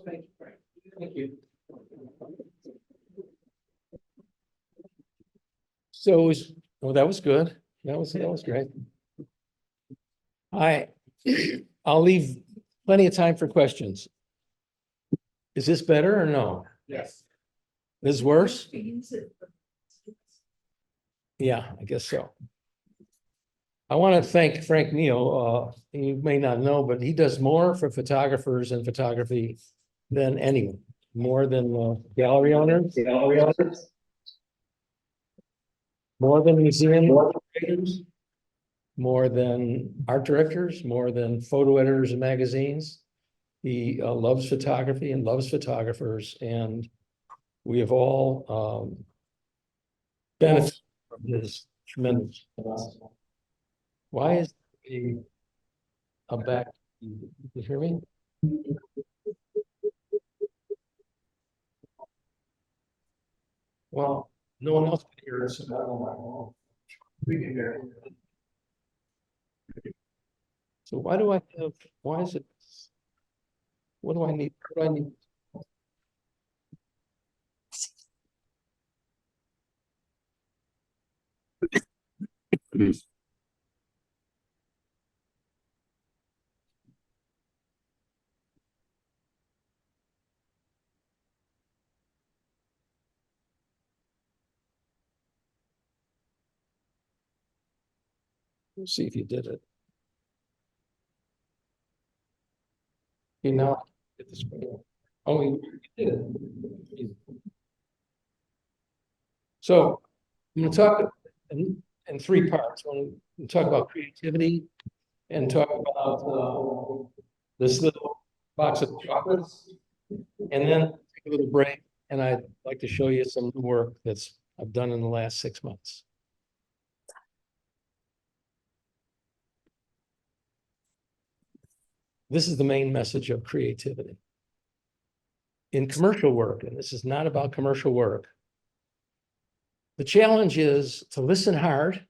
Thank you. So, well, that was good. That was great. I'll leave plenty of time for questions. Is this better or no? Yes. This is worse? Yeah, I guess so. I want to thank Frank Neal. You may not know, but he does more for photographers and photography than anyone, more than gallery owners, more than museum curators, more than art directors, more than photo editors of magazines. He loves photography and loves photographers, and we have all benefited from his tremendous. Why is a back? You hear me? Well, no one else can hear us. We can hear it. So why is it? What do I need? What do I need? Let's see if you did it. You know, get this. Oh, you did it. So I'm going to talk in three parts. I'm going to talk about creativity and talk about this little box of chocolates, and then take a little break. And I'd like to show you some work I've done in the last 6 months. This is the main message of creativity. In commercial work, and this is not about commercial work, the challenge is to listen hard,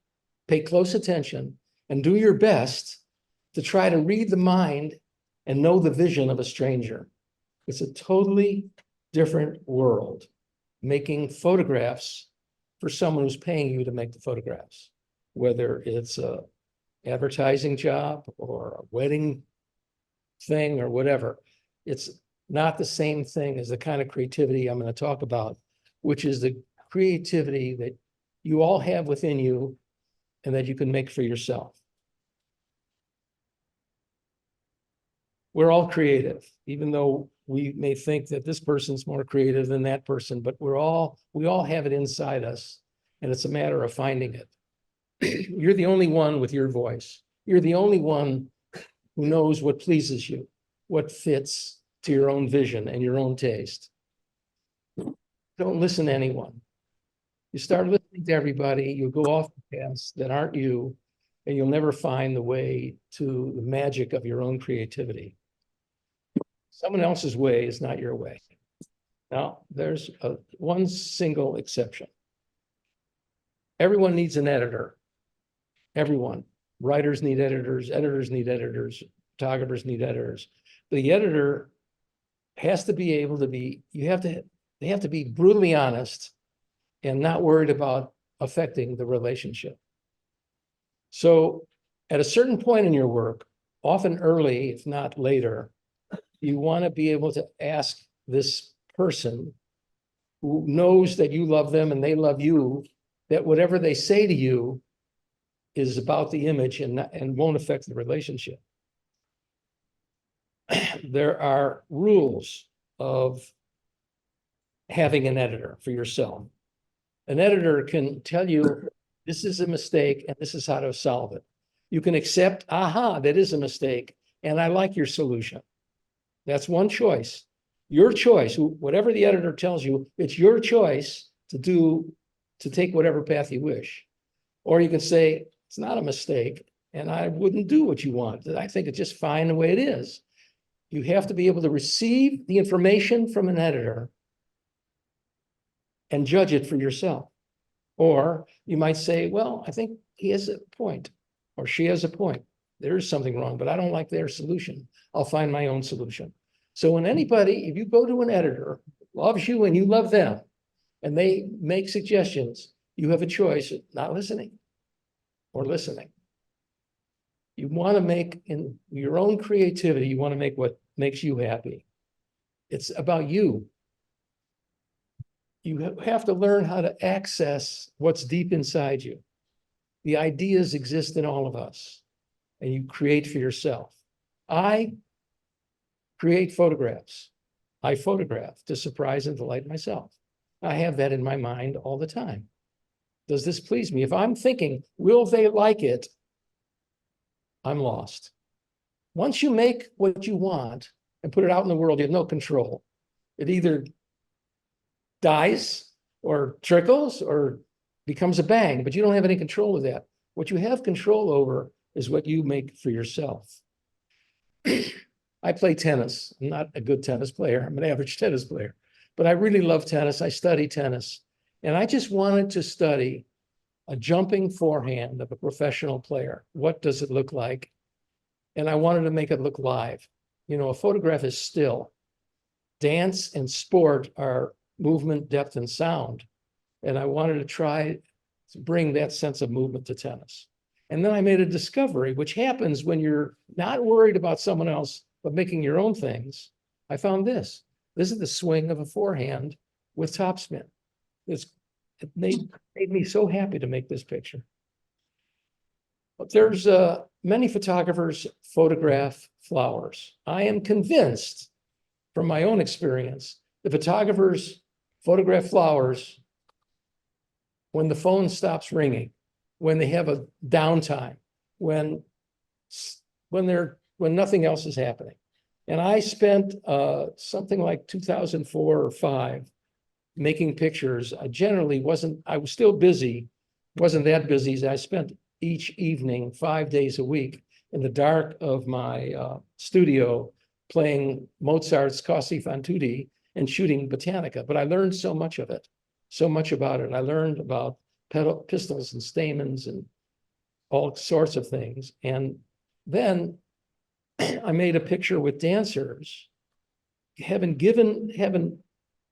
pay close attention, and do your best to try to read the mind and know the vision of a stranger. It's a totally different world, making photographs for someone who's paying you to make the photographs, whether it's a advertising job or a wedding thing or whatever. It's not the same thing as the kind of creativity I'm going to talk about, which is the creativity that you all have within you and that you can make for yourself. We're all creative, even though we may think that this person's more creative than that person, but we all have it inside us, and it's a matter of finding it. You're the only one with your voice. You're the only one who knows what pleases you, what fits to your own vision and your own taste. Don't listen to anyone. You start listening to everybody, you'll go off the paths that aren't you, and you'll never find the way to the magic of your own creativity. Someone else's way is not your way. Now, there's one single exception. Everyone needs an editor. Everyone. Writers need editors need editors, photographers need editors. The editor has to be able to be, they have to be brutally honest and not worried about affecting the relationship. So at a certain point in your work, often early, if not later, you want to be able to ask this person who knows that you love them and they love you, that whatever they say to you is about the image and won't affect the relationship. There are rules of having an editor for yourself. An editor can tell you, this is a mistake and this is how to solve it. You can accept, aha, that is a mistake, and I like your solution. That's one choice. Your choice, whatever the editor tells you, it's your choice to take whatever path you wish. Or you can say, it's not a mistake, and I wouldn't do what you want. I think it's just fine the way it is. You have to be able to receive the information from an editor and judge it for yourself. Or you might say, well, I think he has a point, or she has a point. There is something wrong, but I don't like their solution. I'll find my own solution. So when anybody, if you go to an editor, loves you and you love them, and they make suggestions, you have a choice of not listening or listening. You want to make, in your own creativity, you want to make what makes you happy. It's about you. You have to learn how to access what's deep inside you. The ideas exist in all of us, and you create for yourself. I create photographs. I photograph to surprise and delight myself. I have that in my mind all the time. Does this please me? If I'm thinking, will they like it? I'm lost. Once you make what you want and put it out in the world, you have no control. It either dies or trickles or becomes a bang, but you don't have any control of that. What you have control over is what you make for yourself. I play tennis. I'm not a good tennis player. I'm an average tennis player, but I really love tennis. I study tennis, and I just wanted to study a jumping forehand of a professional player. What does it look like? And I wanted to make it look live. You know, a photograph is still. Dance and sport are movement, depth, and sound. And I wanted to try to bring that sense of movement to tennis. And then I made a discovery, which happens when you're not worried about someone else, but making your own things. I found this. This is the swing of a forehand with topspin. It made me so happy to make this picture. But there's many photographers photograph flowers. I am convinced from my own experience, the photographers photograph flowers when the phone stops ringing, when they have a downtime, when nothing else is happening. And I spent something like 2004 or 5 making pictures. I was still busy, wasn't that busy. As I spent each evening, 5 days a week in the dark of my studio playing Mozart's Così fan tutti and shooting Botanica. But I learned so much of it, so much about it. I learned about pistils and stamens and all sorts of things. And then I made a picture with dancers, having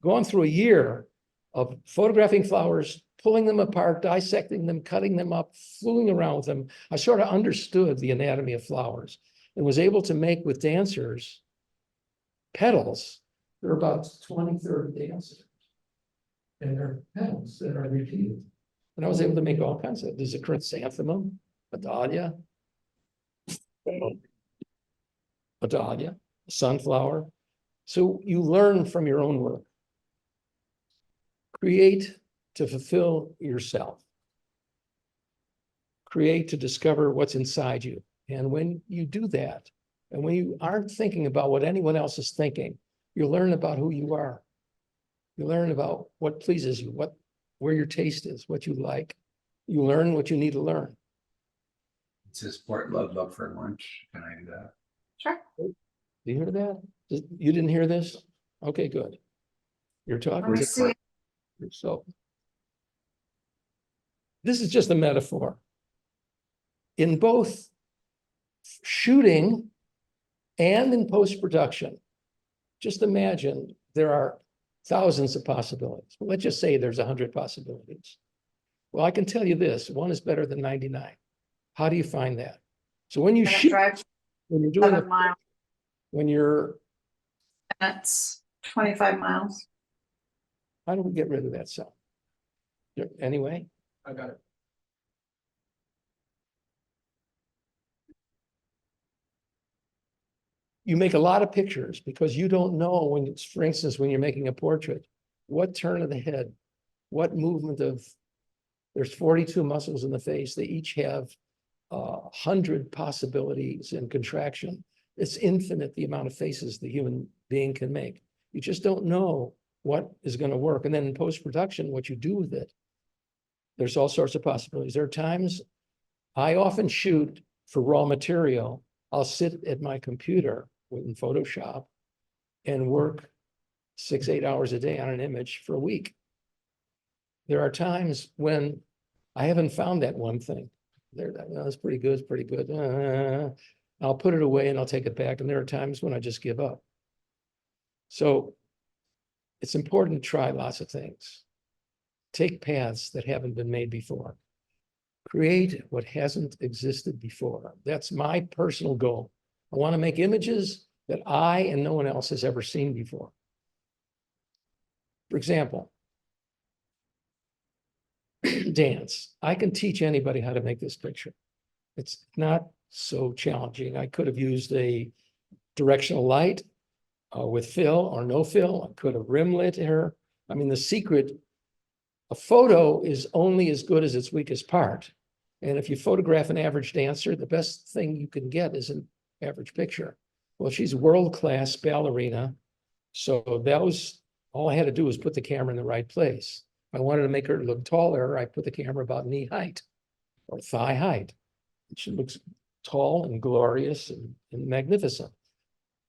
gone through a year of photographing flowers, pulling them apart, dissecting them, cutting them up, fooling around with them. I sort of understood the anatomy of flowers and was able to make with dancers petals. There are about 20, 30 dancers. And they're petals that are repeated. And I was able to make all kinds of, there's a chrysanthemum, a dahlia, a sunflower. So you learn from your own work. Create to fulfill yourself. Create to discover what's inside you. And when you do that, and when you aren't thinking about what anyone else is thinking, you learn about who you are. You learn about what pleases you, where your taste is, what you like. You learn what you need to learn. It says Port Love for lunch. Can I do that? Sure. Do you hear that? You didn't hear this? Okay, good. You're talking Let's see. So this is just a metaphor. In both shooting and in post-production, just imagine there are thousands of possibilities. Well, let's just say there's 100 possibilities. Well, I can tell you this, one is better than 99. How do you find that? So when you shoot, Drive when you're doing 7 miles. when you're, That's 25 miles. how do we get rid of that sound? Anyway, I got it. you make a lot of pictures because you don't know when it's, for instance, when you're making a portrait, what turn of the head, what movement of, there's 42 muscles in the face. They each have 100 possibilities in contraction. It's infinite, the amount of faces the human being can make. You just don't know what is going to work. And then in post-production, what you do with it, there's all sorts of possibilities. There are times I often shoot for raw material. I'll sit at my computer in Photoshop and work 6-8 hours a day on an image for a week. There are times when I haven't found that one thing. That's pretty good, it's pretty good. I'll put it away and I'll take it back. And there are times when I just give up. So it's important to try lots of things. Take paths that haven't been made before. Create what hasn't existed before. That's my personal goal. I want to make images that I and no one else has ever seen before. For example, dance. I can teach anybody how to make this picture. It's not so challenging. I could have used a directional light with fill or no fill. I could have rim lit her. I mean, the secret, a photo is only as good as its weakest part. And if you photograph an average dancer, the best thing you can get is an average picture. Well, she's a world-class ballerina. So that was, all I had to do was put the camera in the right place. If I wanted to make her look taller, I put the camera about knee height or thigh height. She looks tall and glorious and magnificent.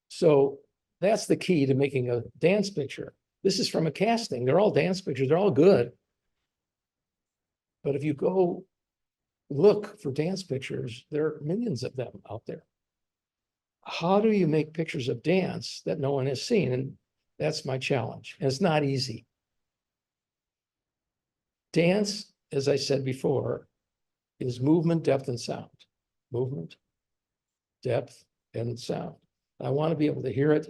So that's the key to making a dance picture. This is from a casting. They're all dance pictures. They're all good. But if you go look for dance pictures, there are millions of them out there. How do you make pictures of dance that no one has seen? And that's my challenge. And it's not easy. Dance, as I said before, is movement, depth, and sound. Movement, depth, and sound. I want to be able to hear it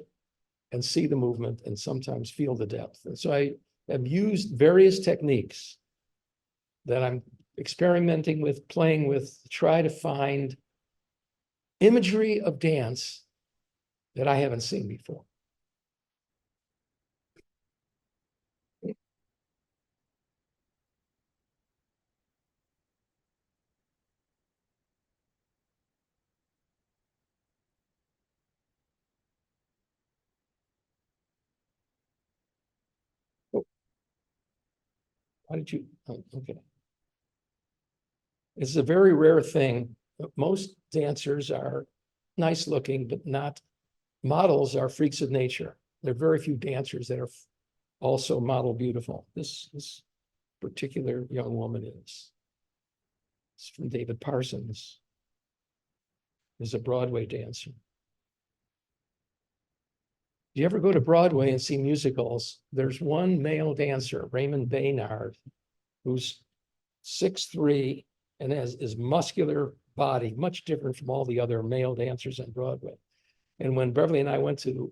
and see the movement and sometimes feel the depth. And so I have used various techniques that I'm experimenting with, playing with, to try to find imagery of dance that I haven't seen before. Oh, why did you? Oh, okay. It's a very rare thing. Most dancers are nice looking, but not, models are freaks of nature. There are very few dancers that are also model beautiful. This particular young woman is. It's from David Parsons. Is a Broadway dancer. Do you ever go to Broadway and see musicals? There's one male dancer, Raymond Baynard, who's 6'3" and has his muscular body, much different from all the other male dancers on Broadway. And when Beverly and I went to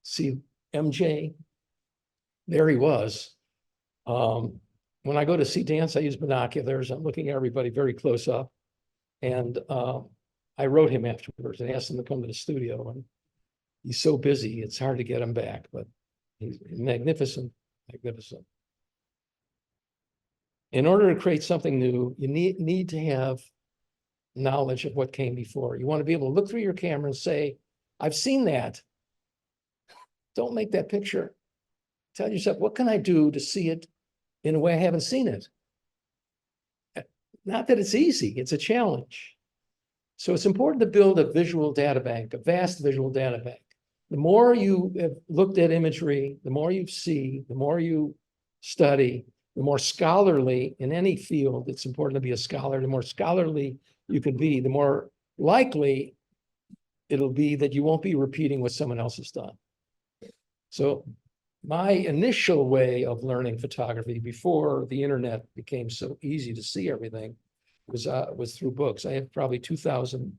see MJ, there he was. When I go to see dance, I use binoculars. I'm looking at everybody very close up. And I wrote him afterwards and asked him to come to the studio. And he's so busy, it's hard to get him back, but he's magnificent, magnificent. In order to create something new, you need to have knowledge of what came before. You want to be able to look through your camera and say, I've seen that. Don't make that picture. Tell yourself, what can I do to see it in a way I haven't seen it? Not that it's easy, it's a challenge. So it's important to build a visual data bank, a vast visual data bank. The more you have looked at imagery, the more you see, the more you study, the more scholarly in any field, it's important to be a scholar. The more scholarly you can be, the more likely it'll be that you won't be repeating what someone else has done. So my initial way of learning photography before the internet became so easy to see everything was through books. I have probably 2,000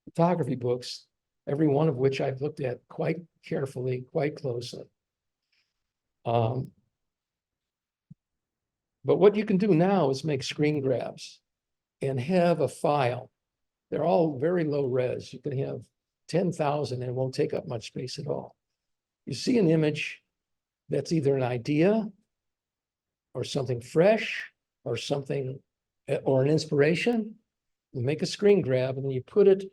photography books, every one of which I've looked at quite carefully, quite closely. But what you can do now is make screen grabs and have a file. They're all very low res. You can have 10,000 and it won't take up much space at all. You see an image that's either an idea or something fresh or something, or an inspiration, you make a screen grab and then you put it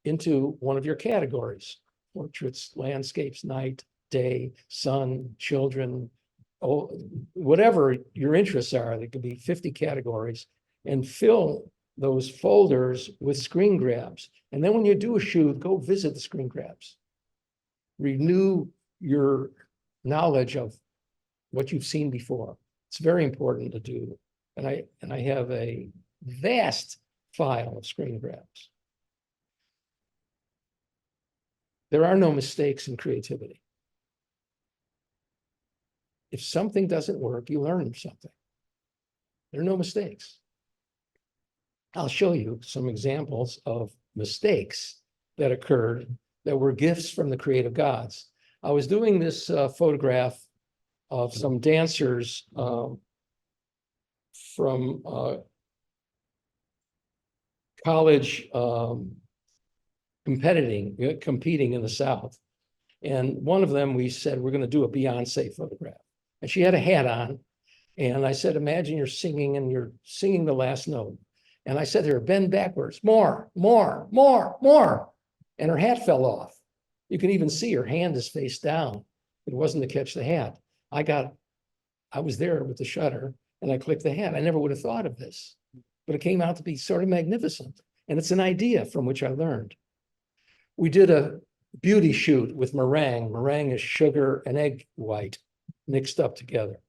into one of your categories: portraits, landscapes, night, day, sun, children, whatever your interests are. There could be 50 categories, and fill those folders with screen grabs. And then when you do a shoot, go visit the screen grabs. Renew your knowledge of what you've seen before. It's very important to do. And I have a vast file of screen grabs. There are no mistakes in creativity. if something doesn't work, you learn something. There are no mistakes. I'll show you some examples of mistakes that occurred that were gifts from the creative gods. I was doing this photograph of some dancers from college competing in the South. And one of them, we said, we're going to do a Beyonce photograph. And she had a hat on. And I said, imagine you're singing and you're singing the last note. And I said to her, bend backwards, more, more, more, more. And her hat fell off. You can even see her hand is face down. It wasn't to catch the hat. I was there with the shutter and I clicked the hat. I never would have thought of this, but it came out to be sort of magnificent. And it's an idea from which I learned. We did a beauty shoot with meringue. Meringue is sugar and egg white mixed up together.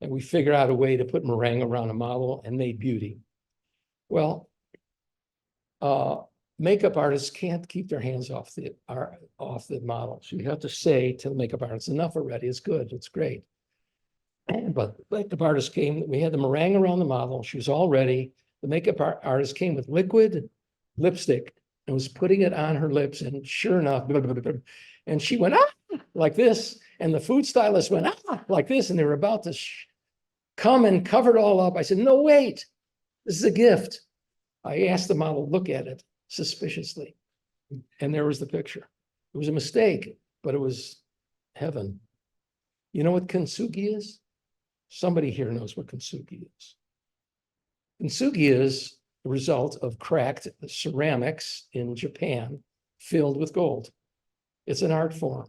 And we figured out a way to put meringue around a model and made beauty. Well, makeup artists can't keep their hands off the model. So you have to say to the makeup artist, enough already, it's good, it's great. But the makeup artist came, we had the meringue around the model, she was all ready. The makeup artist came with liquid lipstick and was putting it on her lips, and sure enough, blah, blah, blah, blah, and she went, ah, like this, and the food stylist went, ah, like this, and they were about to come and cover it all up. I said, no, wait, this is a gift. I asked the model, look at it suspiciously. And there was the picture. It was a mistake, but it was heaven. You know what kintsugi is? Somebody here knows what kintsugi is. Kintsugi is the result of cracked ceramics in Japan filled with gold. It's an art form.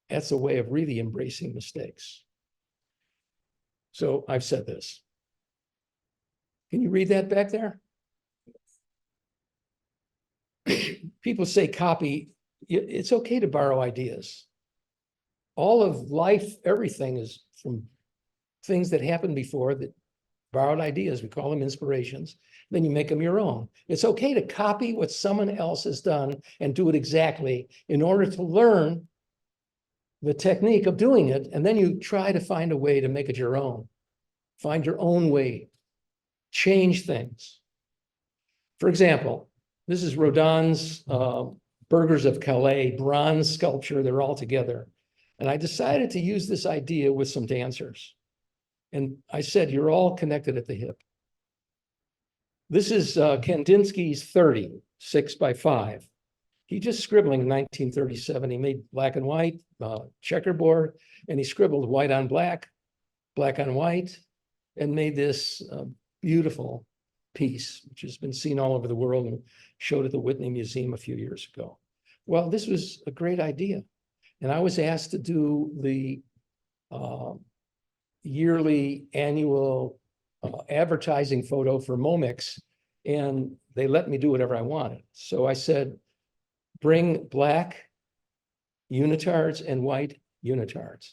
That's a way of really embracing mistakes. So I've said this. Can you read that back there? People say copy. It's okay to borrow ideas. All of life, everything is from things that happened before, that borrowed ideas. We call them inspirations. Then you make them your own. It's okay to copy what someone else has done and do it exactly in order to learn the technique of doing it. And then you try to find a way to make it your own. Find your own way. Change things. For example, this is Rodin's Burghers of Calais bronze sculpture. They're all together. And I decided to use this idea with some dancers. And I said, you're all connected at the hip. This is Kandinsky's 30, 6x5. He just scribbling in 1937. He made black and white, checkerboard, and he scribbled white on black on white, and made this beautiful piece, which has been seen all over the world and showed at the Whitney Museum a few years ago. Well, this was a great idea. And I was asked to do the yearly annual advertising photo for Momix, and they let me do whatever I wanted. So I said, bring black unitards and white unitards.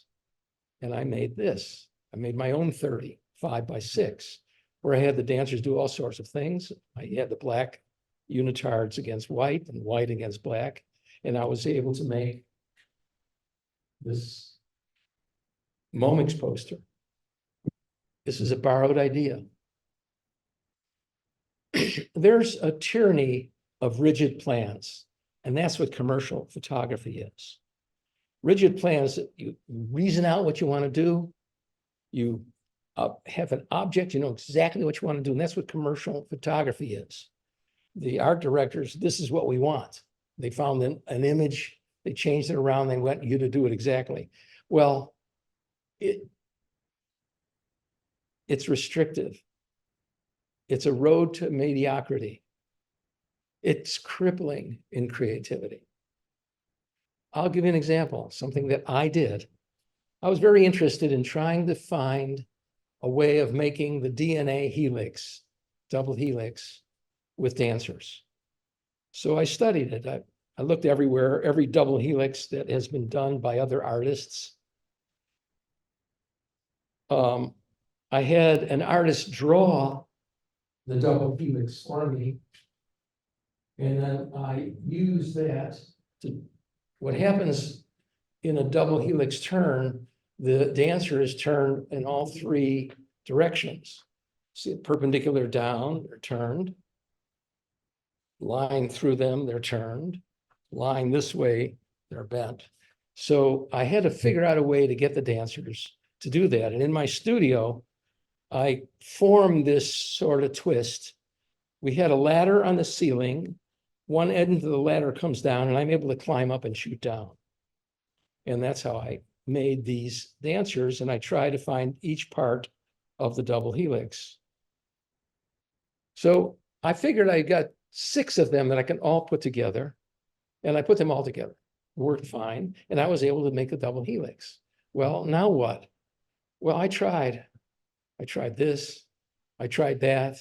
And I made this. I made my own 30, 5x6, where I had the dancers do all sorts of things. I had the black unitards against white and white against black. And I was able to make this Momix poster. This is a borrowed idea. There's a tyranny of rigid plans, and that's what commercial photography is. Rigid plans, you reason out what you want to do. You have an object, you know exactly what you want to do, and that's what commercial photography is. The art directors, this is what we want. They found an image, they changed it around, they want you to do it exactly. Well, it's restrictive. It's a road to mediocrity. It's crippling in creativity. I'll give you an example, something that I did. I was very interested in trying to find a way of making the DNA helix, double helix, with dancers. So I studied it. I looked everywhere, every double helix that has been done by other artists. I had an artist draw the double helix for me. And then I use that to, what happens in a double helix turn, the dancer is turned in all three directions. See, perpendicular down, they're turned. Line through them, they're turned. Line this way, they're bent. So I had to figure out a way to get the dancers to do that. And in my studio, I formed this sort of twist. We had a ladder on the ceiling. One end of the ladder comes down and I'm able to climb up and shoot down. And that's how I made these dancers. And I try to find each part of the double helix. So I figured I got 6 of them that I can all put together. And I put them all together. Worked fine. And I was able to make a double helix. Well, now what? Well, I tried this. I tried that.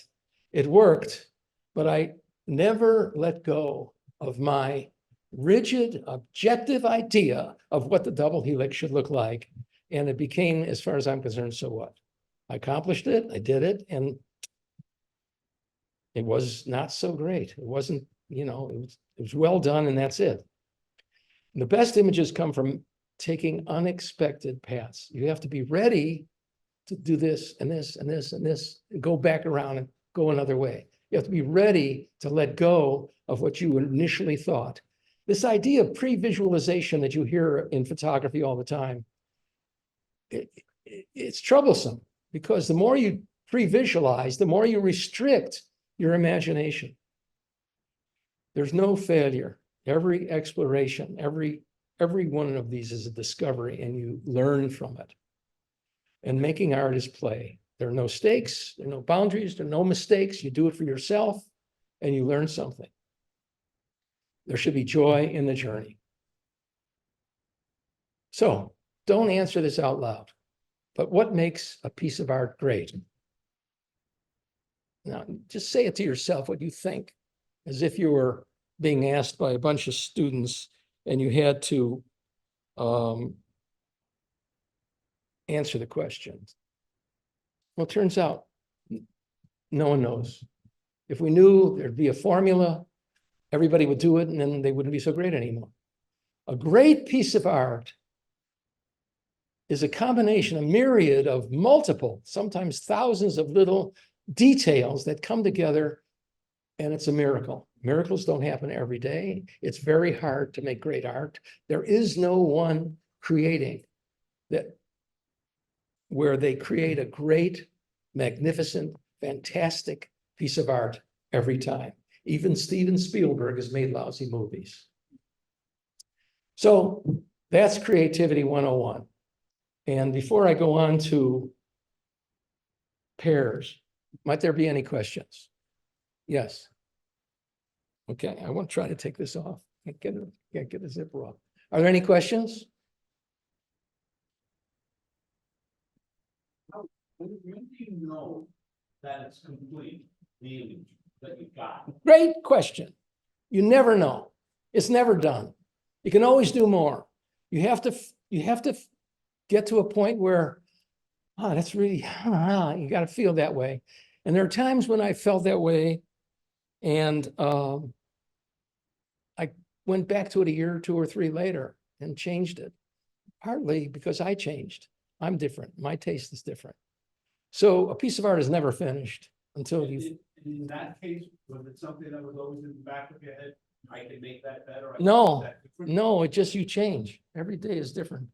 It worked, but I never let go of my rigid, objective idea of what the double helix should look like. And it became, as far as I'm concerned, so what? I accomplished it, I did it, and it was not so great. It wasn't, it was well done, and that's it. And the best images come from taking unexpected paths. You have to be ready to do this and this and this and this, and go back around and go another way. You have to be ready to let go of what you initially thought. This idea of pre-visualization that you hear in photography all the time, it's troublesome, because the more you pre-visualize, the more you restrict your imagination. There's no failure. Every exploration, every one of these is a discovery, and you learn from it. And making art is play. There are no stakes, there are no boundaries, there are no mistakes. You do it for yourself and you learn something. There should be joy in the journey. So don't answer this out loud, but what makes a piece of art great? Now, just say it to yourself, what you think, as if you were being asked by a bunch of students and you had to answer the questions. Well, it turns out no one knows. If we knew there'd be a formula, everybody would do it, and then they wouldn't be so great anymore. A great piece of art is a combination, a myriad of multiple, sometimes thousands of little details that come together, and it's a miracle. Miracles don't happen every day. It's very hard to make great art. There is no one creating that where they create a great, magnificent, fantastic piece of art every time. Even Steven Spielberg has made lousy movies. So that's Creativity 101. And before I go on to pairs, might there be any questions? Yes. Okay, I want to try to take this off. Can't get the zipper off. Are there any questions? When do you know that it's complete, the image that you got? Great question. You never know. It's never done. You can always do more. You have to get to a point where, that's really, you got to feel that way. And there are times when I felt that way, and I went back to it a year or 2 or 3 later and changed it. Partly because I changed. I'm different. My taste is different. So a piece of art is never finished until you. In that case, was it something that was always in the back of your head? I can make that better. No, no, it just, you change. Every day is different.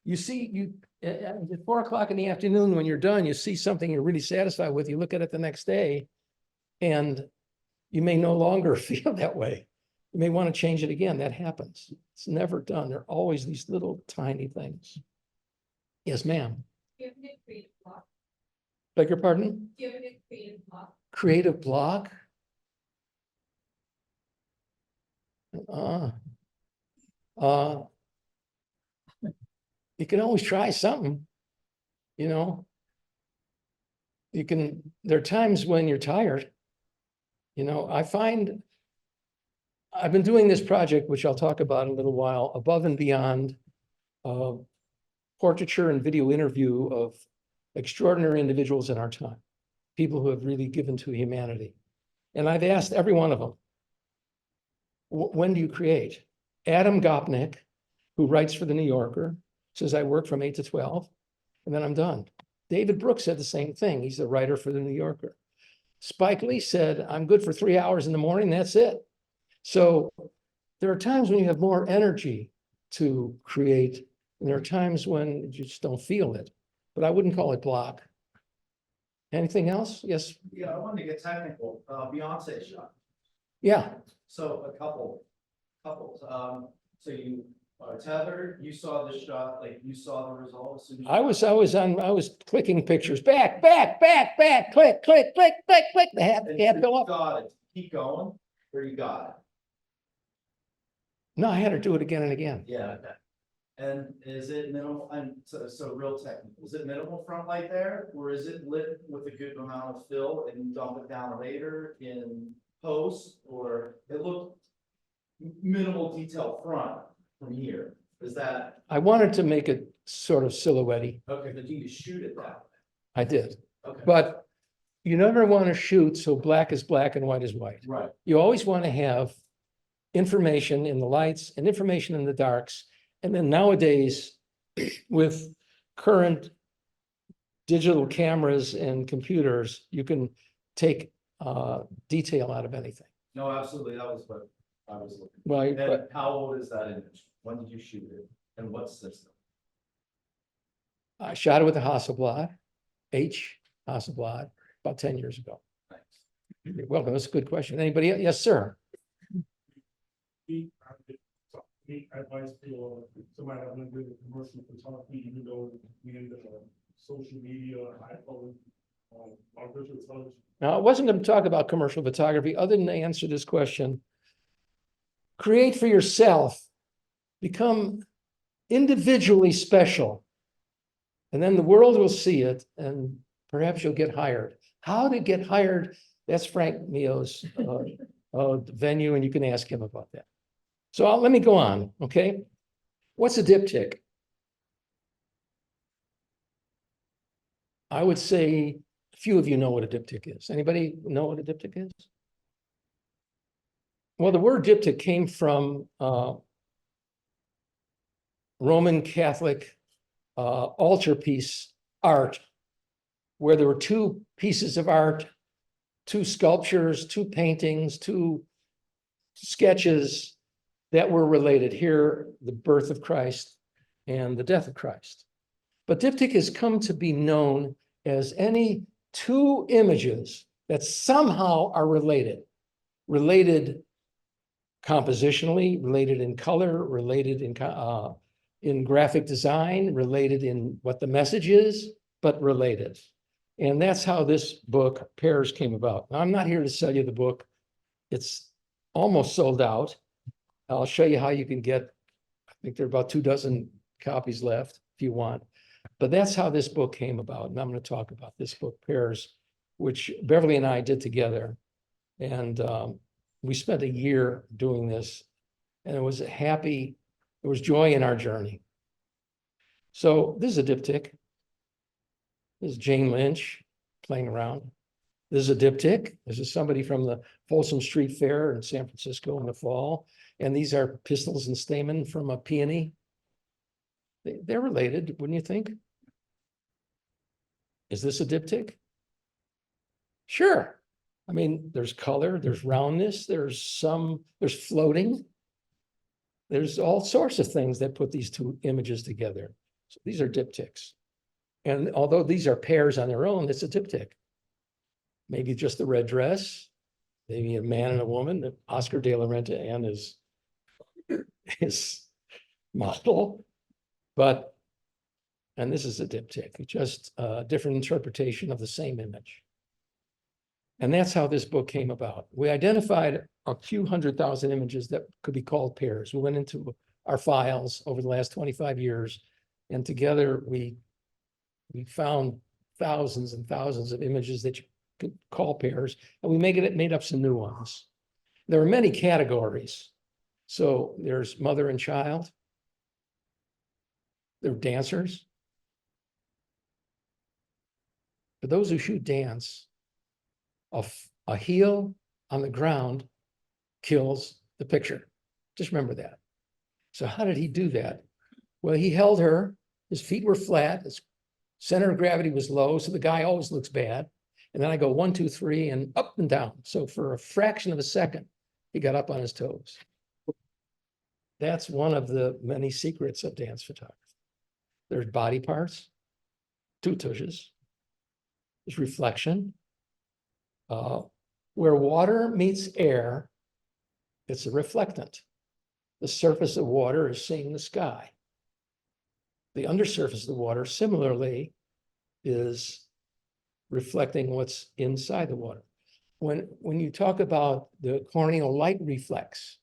You see, at 4 o'clock in the afternoon, when you're done, you see something you're really satisfied with, you look at it the next day, and you may no longer feel that way. You may want to change it again. That happens. It's never done. There are always these little tiny things. Yes, ma'am. Do you have any creative block? Beg your pardon? Do you have any creative block? Creative block? You can always try something, there are times when you're tired. I find I've been doing this project, which I'll talk about in a little while, above and beyond portraiture and video interview of extraordinary individuals in our time, people who have really given to humanity. And I've asked every one of them, when do you create? Adam Gopnik, who writes for the New Yorker, Says I work from 8 to 12 and then I'm done. David Brooks said the same thing. He's the writer for the New Yorker. Spike Lee said, I'm good for 3 hours in the morning, that's it. So there are times when you have more energy to create, and there are times when you just don't feel it. But I wouldn't call it block. Anything else? Yes, Yeah, I wanted to get technical, Beyonce shot, yeah. so a couples, so you are tethered, you saw the shot, like you saw the result. As soon as you- I was clicking pictures, back, click, click. The hat And you go up. got it, keep going, or you got it, No, I had to do it again and again. yeah, okay. And is it minimal, and so real technical, is it minimal front light there, or is it lit with a good amount of fill and you dump it down later in post, or it looked minimal detail front from here, is that, I wanted to make it sort of silhouette-y. okay, but you can shoot it that way, I did. okay. But you never want to shoot so black is black and white is white. Right, You always want to have information in the lights and information in the darks. And then nowadays, with current digital cameras and computers, you can take detail out of anything. no, absolutely, that was what I was looking. Well, And how old is that image? When did you shoot it? And what system? I shot it with a Hasselblad, Hasselblad, about 10 years ago. Thanks. You're welcome. That's a good question. Anybody? Yes, sir. Any advice for somebody that went with commercial photography, even though we in the social media, iPhone, artificial intelligence? Now, I wasn't going to talk about commercial photography other than to answer this question. Create for yourself, become individually special. And then the world will see it and perhaps you'll get hired. How to get hired, that's Frank Mio's venue, and you can ask him about that. So let me go on, okay? What's a diptych? I would say a few of you know what a diptych is. Anybody know what a diptych is? Well, the word diptych came from Roman Catholic altarpiece art, where there were two pieces of art, two sculptures, two paintings, two sketches that were related. Here, the birth of Christ and the death of Christ. But diptych has come to be known as any two images that somehow are related compositionally, related in color, related in graphic design, related in what the message is, but related. And that's how this book, Pairs, came about. Now, I'm not here to sell you the book. It's almost sold out. I'll show you how you can get, I think there are about 24 copies left if you want. But that's how this book came about. And I'm going to talk about this book, Pairs, which Beverly and I did together. And we spent a year doing this. And it was joy in our journey. So this is a diptych. This is Jane Lynch playing around. This is a diptych. This is somebody from the Folsom Street Fair in San Francisco in the fall. And these are pistils and stamen from a peony. They're related, wouldn't you think? Is this a diptych? Sure. I mean, there's color, there's roundness, there's floating. There's all sorts of things that put these two images together. So these are diptychs. And although these are pairs on their own, it's a diptych. Maybe just the red dress, maybe a man and a woman, Oscar de la Renta and his model. And this is a diptych, just a different interpretation of the same image. And that's how this book came about. We identified a few 100,000 images that could be called pairs. We went into our files over the last 25 years, and together we found thousands and thousands of images that you could call pairs, and we made up some new ones. There are many categories. So there's mother and child. They're dancers. For those who shoot dance, a heel on the ground kills the picture. Just remember that. So how did he do that? Well, he held her His feet were flat, his center of gravity was low, so the guy always looks bad. And then I go 1, 2, 3, and up and down. So for a fraction of a second, he got up on his toes. That's one of the many secrets of dance photography. There's body parts, 2 tushes. There's reflection. Where water meets air, it's a reflectant. The surface of water is seeing the sky. The undersurface of the water similarly is reflecting what's inside the water. When you talk about the corneal light reflex,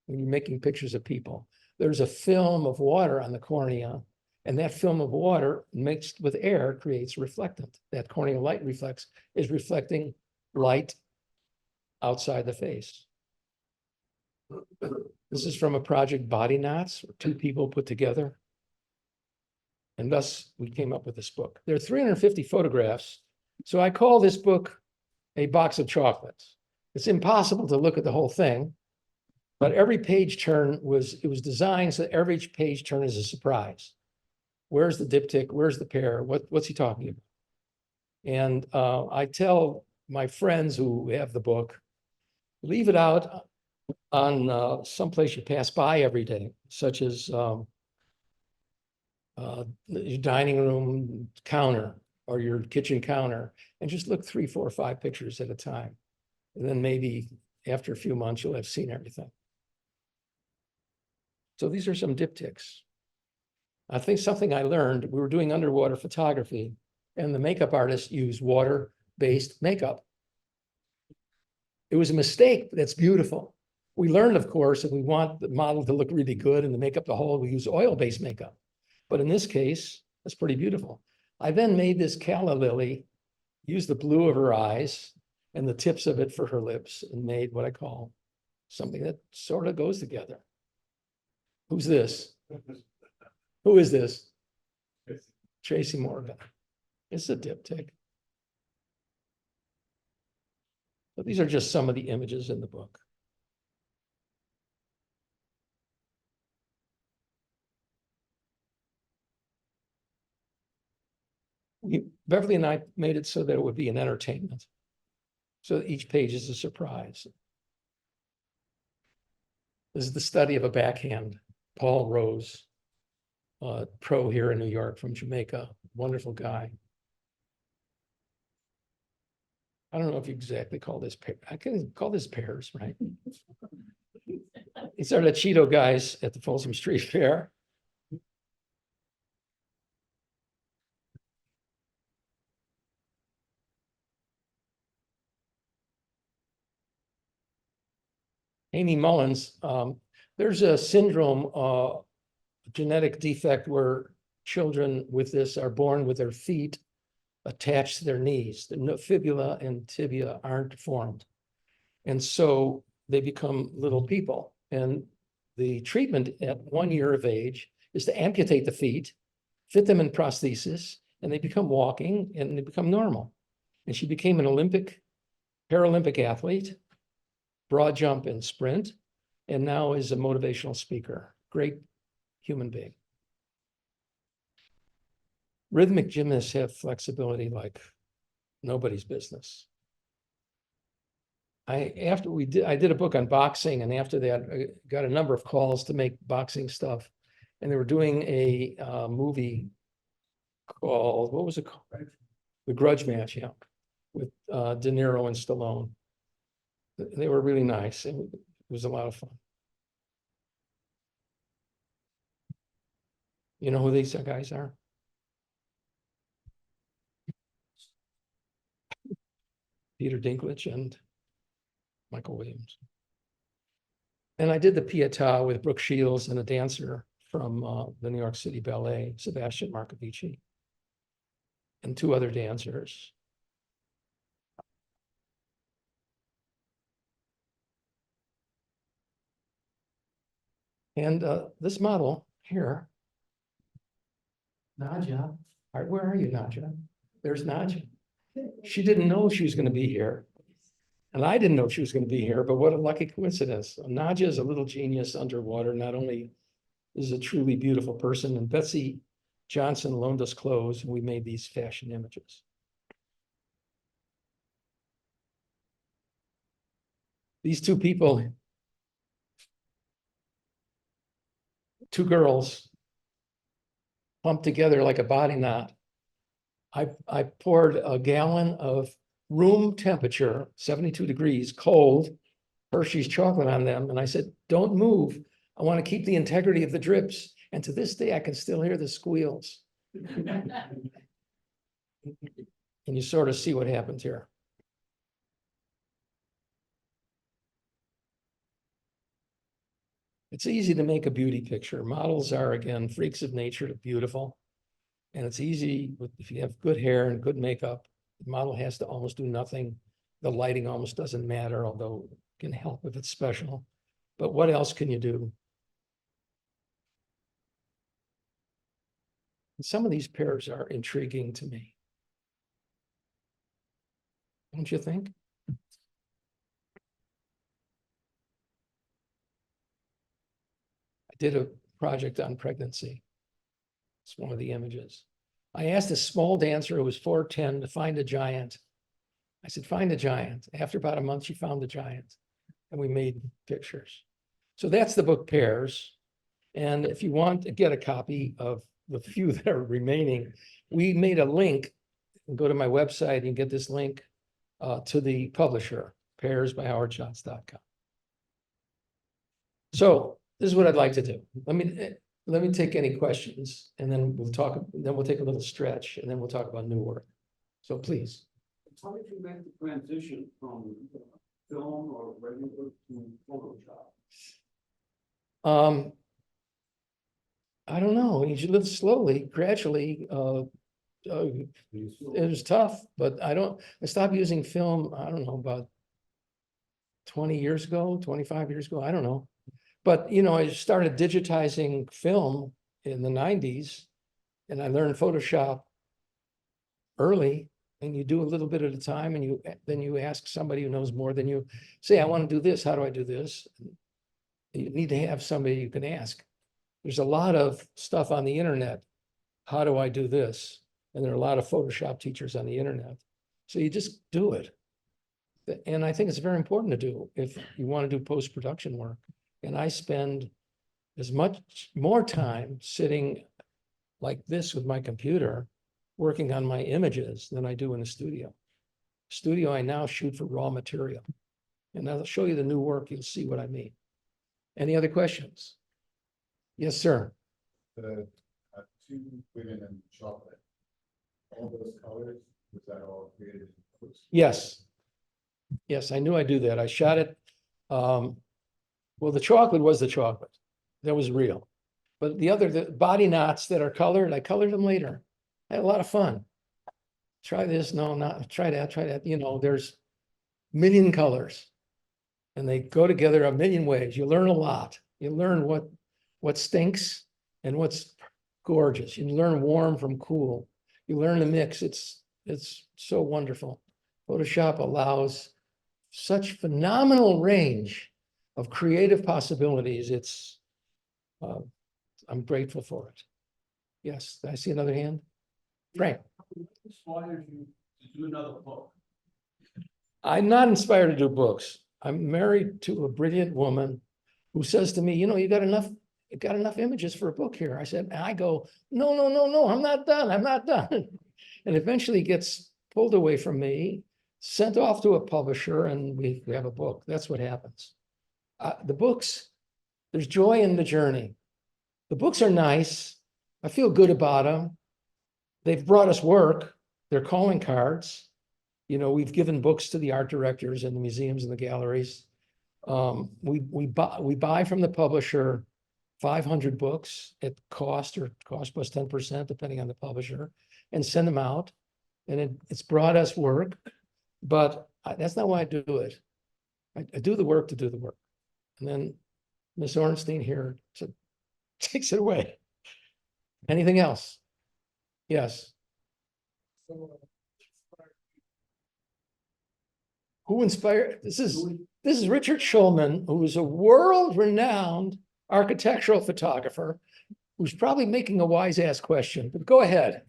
when you're making pictures of people, there's a film of water on the cornea, and that film of water mixed with air creates reflectant. That corneal light reflex is reflecting light outside the face. This is from a project, Body Knots, 2 people put together. And thus we came up with this book. There are 350 photographs. So I call this book a box of chocolates. It's impossible to look at the whole thing, but every page turn was designed so that every page turn is a surprise. Where's the diptych? Where's the pear? What's he talking about? And I tell my friends who have the book, leave it out on someplace you pass by every day, such as your dining room counter or your kitchen counter, and just look 3, 4, 5 pictures at a time. And then maybe after a few months, you'll have seen everything. So these are some diptychs. I think something I learned, we were doing underwater photography, and the makeup artist used water-based makeup. It was a mistake, but that's beautiful. We learned, of course, if we want the model to look really good and the makeup to hold, we use oil-based makeup. But in this case, that's pretty beautiful. I then made this calla lily, used the blue of her eyes and the tips of it for her lips, and made what I call something that sort of goes together. Who's this? Who is this? Tracy Morgan. It's a diptych. But these are just some of the images in the book. Beverly and I made it so that it would be an entertainment. So that each page is a surprise. This is the study of a backhand, Paul Rose, pro here in New York from Jamaica, wonderful guy. I don't know if you exactly call this pair. I can call this pairs, right? These are the Cheeto guys at the Folsom Street Fair. Amy Mullins, there's a syndrome, genetic defect where children with this are born with their feet attached to their knees. The fibula and tibia aren't formed. And so they become little people. And the treatment at 1 year of age is to amputate the feet, fit them in prosthesis, and they become walking and they become normal. And she became an Paralympic athlete, broad jump and sprint, and now is a motivational speaker. Great human being. Rhythmic gymnasts have flexibility like nobody's business. I did a book on boxing, and after that, I got a number of calls to make boxing stuff. And they were doing a movie called, what was it called? The Grudge Match, yeah, with De Niro and Stallone. They were really nice. It was a lot of fun. You know who these guys are? Peter Dinklage and Michael Williams. And I did the Pietà with Brooke Shields and a dancer from the New York City Ballet, Sebastian Marcovici, and 2 other dancers. And this model here, Nadja, all right, where are you, Nadja? There's Nadja. She didn't know she was going to be here. And I didn't know she was going to be here, but what a lucky coincidence. Nadja is a little genius underwater. Not only is a truly beautiful person, and Betsy Johnson loaned us clothes and we made these fashion images. These two people, two girls, pumped together like a body knot. I poured a gallon of room temperature, 72 degrees, cold, Hershey's chocolate on them. And I said, don't move. I want to keep the integrity of the drips. And to this day, I can still hear the squeals. And you sort of see what happens here. It's easy to make a beauty picture. Models are, again, freaks of nature, beautiful. And it's easy if you have good hair and good makeup. The model has to almost do nothing. The lighting almost doesn't matter, although it can help if it's special. But what else can you do? And some of these pairs are intriguing to me. Don't you think? I did a project on pregnancy. It's one of the images. I asked a small dancer who was 4'10" to find a giant. I said, find a giant. After about a month, she found the giant. And we made pictures. So that's the book Pairs. And if you want to get a copy of the few that are remaining, we made a link. Go to my website and get this link to the publisher, pairs.howardschatz.com. So this is what I'd like to do. Let me take any questions and then we'll talk, then we'll take a little stretch and then we'll talk about new work. So please. How did you make the transition from film or regular to Photoshop? I don't know. You should live slowly, gradually. It was tough, but I stopped using film, I don't know, about 20 years ago, 25 years ago, I don't know. But, you know, I started digitizing film in the 90s and I learned Photoshop early, and you do a little bit at a time and then you ask somebody who knows more than you, say, I want to do this, how do I do this? You need to have somebody you can ask. There's a lot of stuff on the internet. How do I do this? And there are a lot of Photoshop teachers on the internet. So you just do it. And I think it's very important to do if you want to do post-production work. And I spend as much more time sitting like this with my computer, working on my images than I do in the studio. Studio, I now shoot for raw material. And I'll show you the new work, you'll see what I mean. Any other questions? Yes, sir. The two women in chocolate, all those colors, was that all created in post? Yes. Yes, I knew I'd do that. I shot it. Well, the chocolate was the chocolate. That was real. But the body knots that are colored, I colored them later. I had a lot of fun. Try this, no, not try that. You know, there's a million colors and they go together a million ways. You learn a lot. You learn what stinks and what's gorgeous. You learn warm from cool. You learn the mix. It's so wonderful. Photoshop allows such phenomenal range of creative possibilities. I'm grateful for it. Yes, I see another hand. Frank. What inspired you to do another book? I'm not inspired to do books. I'm married to a brilliant woman who says to me, you know, you got enough images for a book here. I go, no, I'm not done. And eventually gets pulled away from me, sent off to a publisher, and we have a book. That's what happens. The books, there's joy in the journey. The books are nice. I feel good about them. They've brought us work. They're calling cards. You know, we've given books to the art directors and the museums and the galleries. We buy from the publisher 500 books at cost or cost plus 10%, depending on the publisher, and send them out. And it's brought us work, but that's not why I do it. I do the work to do the work. And then Miss Ornstein here takes it away. Anything else? Yes. Who inspired? This is Richard Schulman, who is a world-renowned architectural photographer. who's probably making a wise ass question, but go ahead.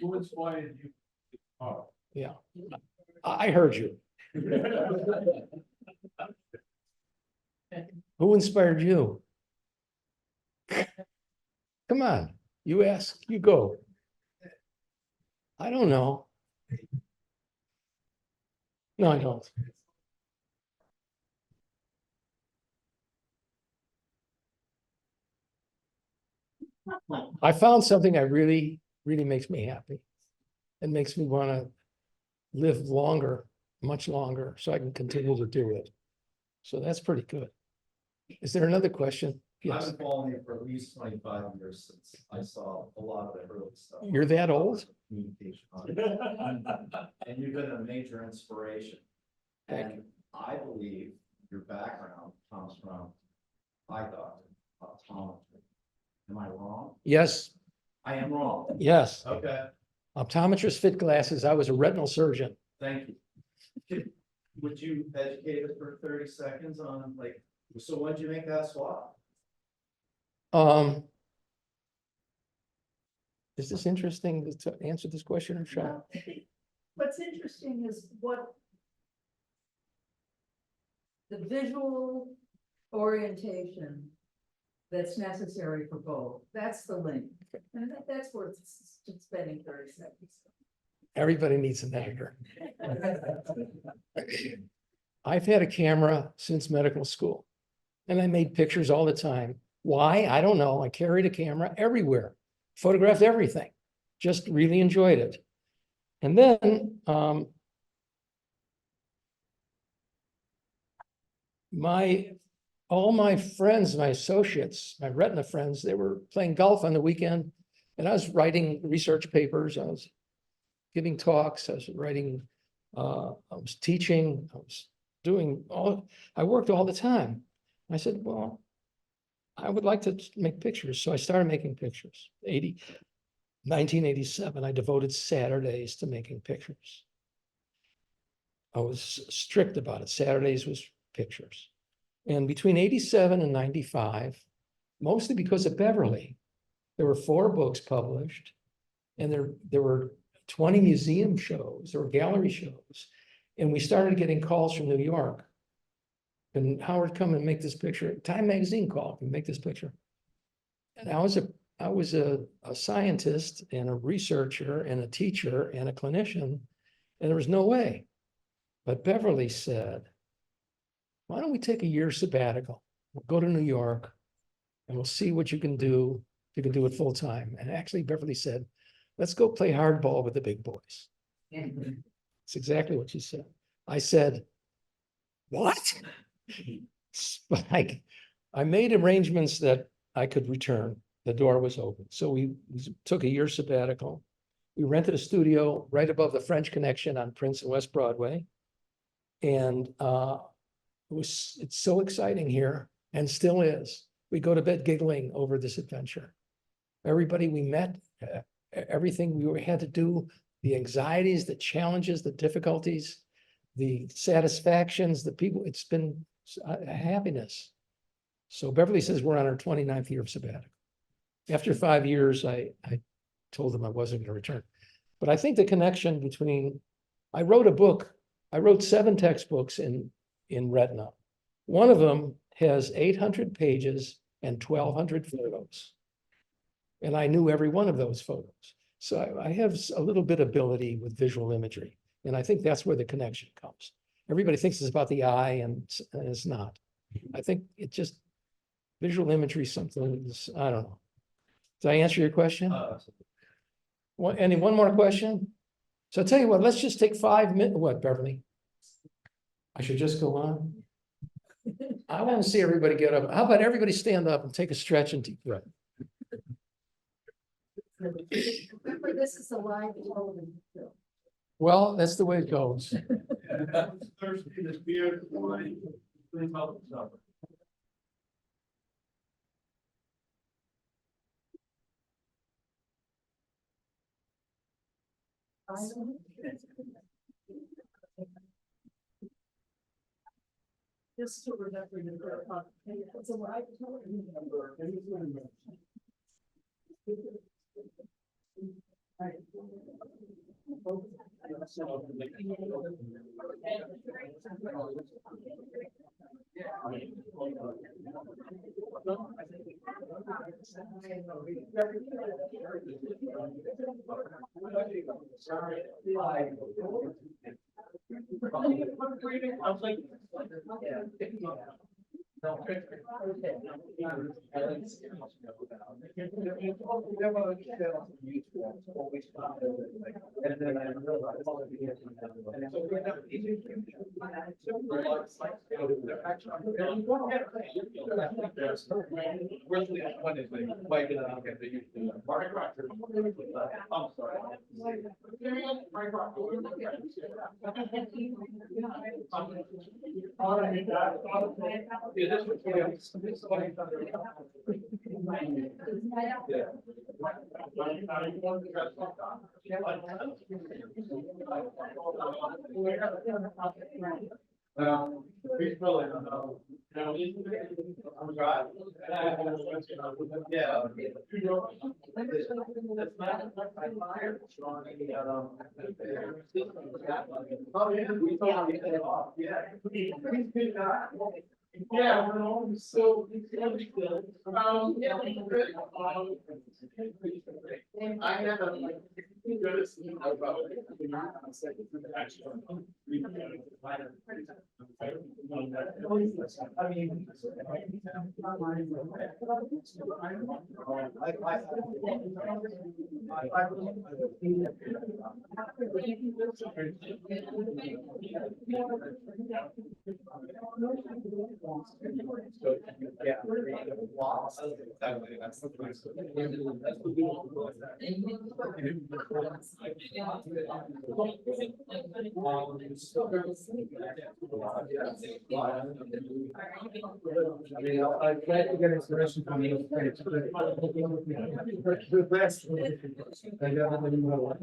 Who inspired you? Oh. Yeah, I heard you. Who inspired you? Come on, you ask, you go. I don't know. No, I don't. I found something that really, really makes me happy. It makes me want to live longer, much longer, so I can continue to do it. So that's pretty good. Is there another question? I've Yes, been following you for at least 25 years since I saw a lot of the early stuff. You're that old? Communication on it. And you've been a major inspiration. Thank And I believe your background comes from eye doctor, optometry. Am I wrong? yes, I am wrong. yes. Okay, Optometrists fit glasses. I was a retinal surgeon. thank you. Would you educate us for 30 seconds on like, so when did you make that swap? Is this interesting to answer this question or shall? Well, I think what's interesting is what the visual orientation that's necessary for both. That's the link. And that's where it's spending 30 seconds. Everybody needs an editor. I've had a camera since medical school and I made pictures all the time. Why? I don't know. I carried a camera everywhere, photographed everything, just really enjoyed it. And then all my friends, my associates, my retina friends, they were playing golf on the weekend and I was writing research papers. I was giving talks, I was writing, I was teaching, I was doing I worked all the time. I said, well, I would like to make pictures. So I started making pictures. 1987, I devoted Saturdays to making pictures. I was strict about it. Saturdays was pictures. And between 87 and 95, mostly because of Beverly, there were 4 books published and there were 20 museum shows, there were gallery shows. And we started getting calls from New York. And Howard, come and make this picture. Time magazine called and make this picture. And I was a scientist and a researcher and a teacher and a clinician, and there was no way. But Beverly said, why don't we take a year sabbatical? We'll go to New York and we'll see what you can do. You can do it full time. And actually Beverly said, let's go play hardball with the big boys. It's exactly what she said. I said, what? But I made arrangements that I could return. The door was open. So we took a year sabbatical. We rented a studio right above the French Connection on Prince and West Broadway. And it's so exciting here and still is. We go to bed giggling over this adventure. Everybody we met, everything we had to do, the anxieties, the challenges, the difficulties, the satisfactions, the people, it's been a happiness. So Beverly says we're on our 29th year of sabbatical. After 5 years, I told them I wasn't going to return. But I think the connection between, I wrote a book, I wrote 7 textbooks in retina. One of them has 800 pages and 1,200 photos. And I knew every one of those photos. So I have a little bit ability with visual imagery. And I think that's where the connection comes. Everybody thinks it's about the eye and it's not. I think it just, visual imagery, something, I don't know. Did I answer your question? One more question? So I'll tell you what, let's just take 5 minutes. What, Beverly? I should just go on? I want to see everybody get up. How about everybody stand up and take a stretch and deep breath? Remember, this is a live television show. Well, that's the way it goes. Thirsty, this beer, wine, drink up stuff. Just to remember your, it's a live television. Yeah, so. I never. I mean, I'm glad to get inspiration from you. The best. I definitely know.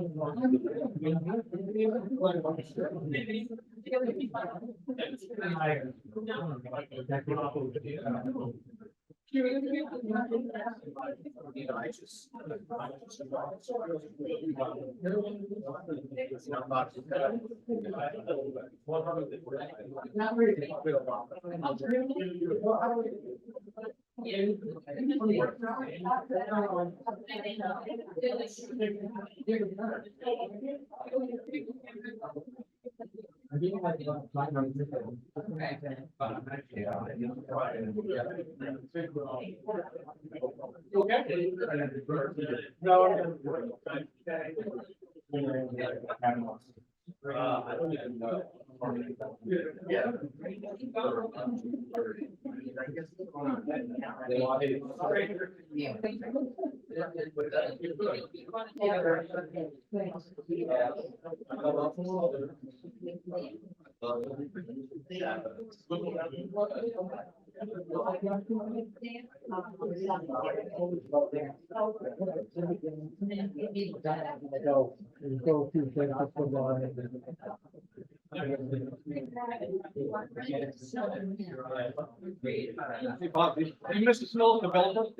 You missed the smell of development.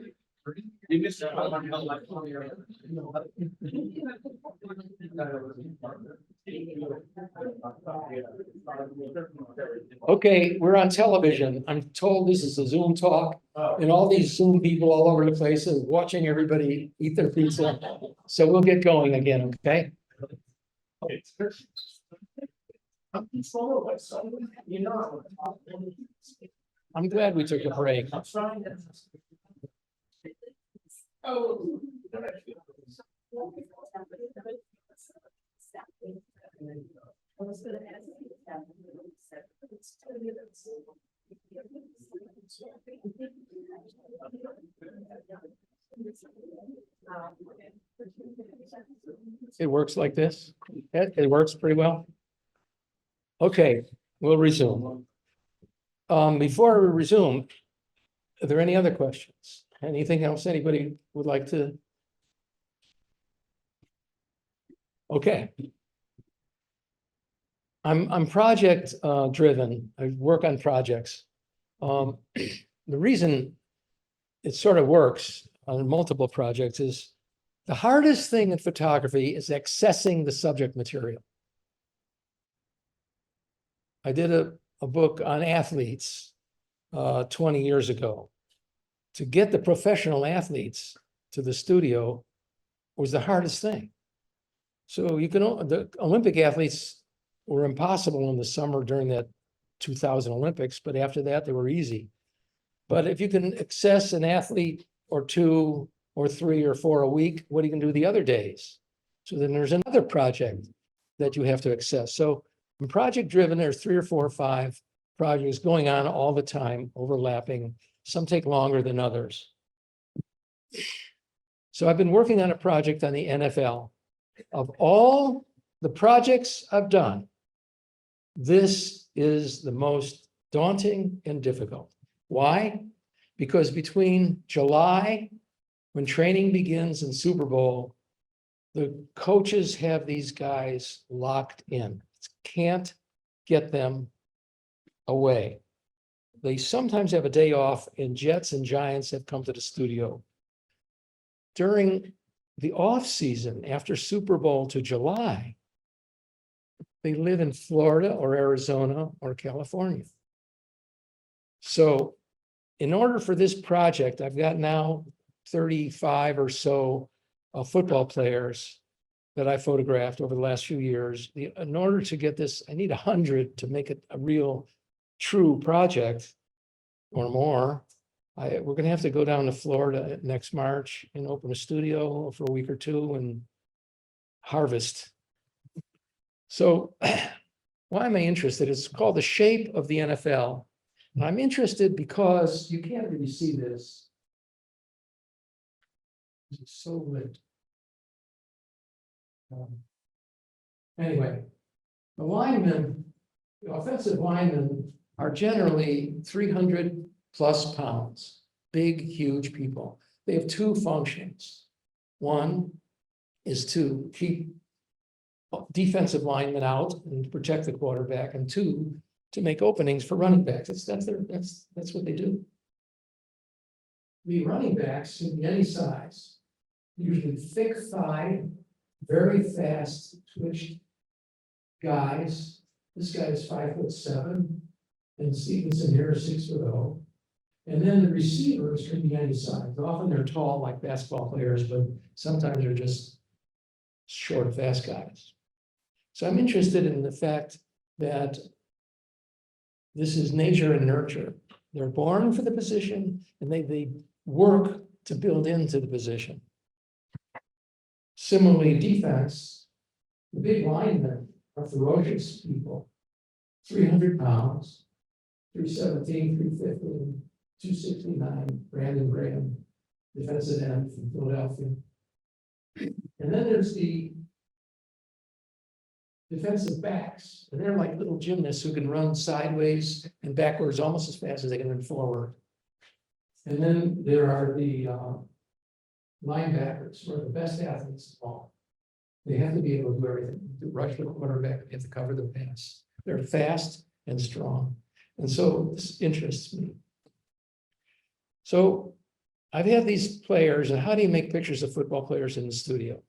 You missed the. Okay, we're on television. I'm told this is a Zoom talk. And all these Zoom people all over the place are watching everybody eat their pizza. So we'll get going again, okay? I'm glad we took a break. It works like this. It works pretty well. Okay, we'll resume. Before we resume, are there any other questions? Anything else anybody would like to? Okay. I'm project driven. I work on projects. The reason it sort of works on multiple projects is The hardest thing in photography is accessing the subject material. I did a book on athletes 20 years ago. To get the professional athletes to the studio was the hardest thing. So the Olympic athletes were impossible in the summer during that 2000 Olympics, but after that, they were easy. But if you can access an athlete or two or three or four a week, what are you going to do the other days? So then there's another project that you have to access. So in project driven, there's 3 or 4 or 5 projects going on all the time, overlapping. Some take longer than others. So I've been working on a project on the NFL. Of all the projects I've done, this is the most daunting and difficult. Why? Because between July, when training begins, and Super Bowl, the coaches have these guys locked in. Can't get them away. They sometimes have a day off, and Jets and Giants have come to the studio. During the off season, after Super Bowl to July, they live in Florida or Arizona or California. So in order for this project, I've got now 35 or so football players that I photographed over the last few years. In order to get this, I need 100 to make it a real, true project or more. We're going to have to go down to Florida next March and open a studio for a week or two and harvest. So why am I interested? It's called The Shape of the NFL. And I'm interested because you can't really see this. It's so lit. Anyway, the offensive linemen are generally 300 plus pounds, big, huge people. They have 2 functions. One is to keep defensive linemen out and protect the quarterback, and 2, to make openings for running backs. That's what they do. The running backs can be any size, usually thick thigh, very fast twitch guys. This guy is 5'7", and Stevenson here is 6'0". And then the receivers can be any size. Often they're tall like basketball players, but sometimes they're just short, fast guys. So I'm interested in the fact that this is nature and nurture. They're born for the position, and they work to build into the position. Similarly, defense, the big linemen are ferocious people, 300 pounds, 317, 315, 269, Brandon Graham, defensive end from Philadelphia. And then there's the defensive backs, and they're like little gymnasts who can run sideways and backwards almost as fast as they can run forward. And then there are the linebackers, who are the best athletes of all. They have to be able to do everything, to rush the quarterback, they have to cover the pass. They're fast and strong. And so this interests me. So I've had these players, and how do you make pictures of football players in the studio?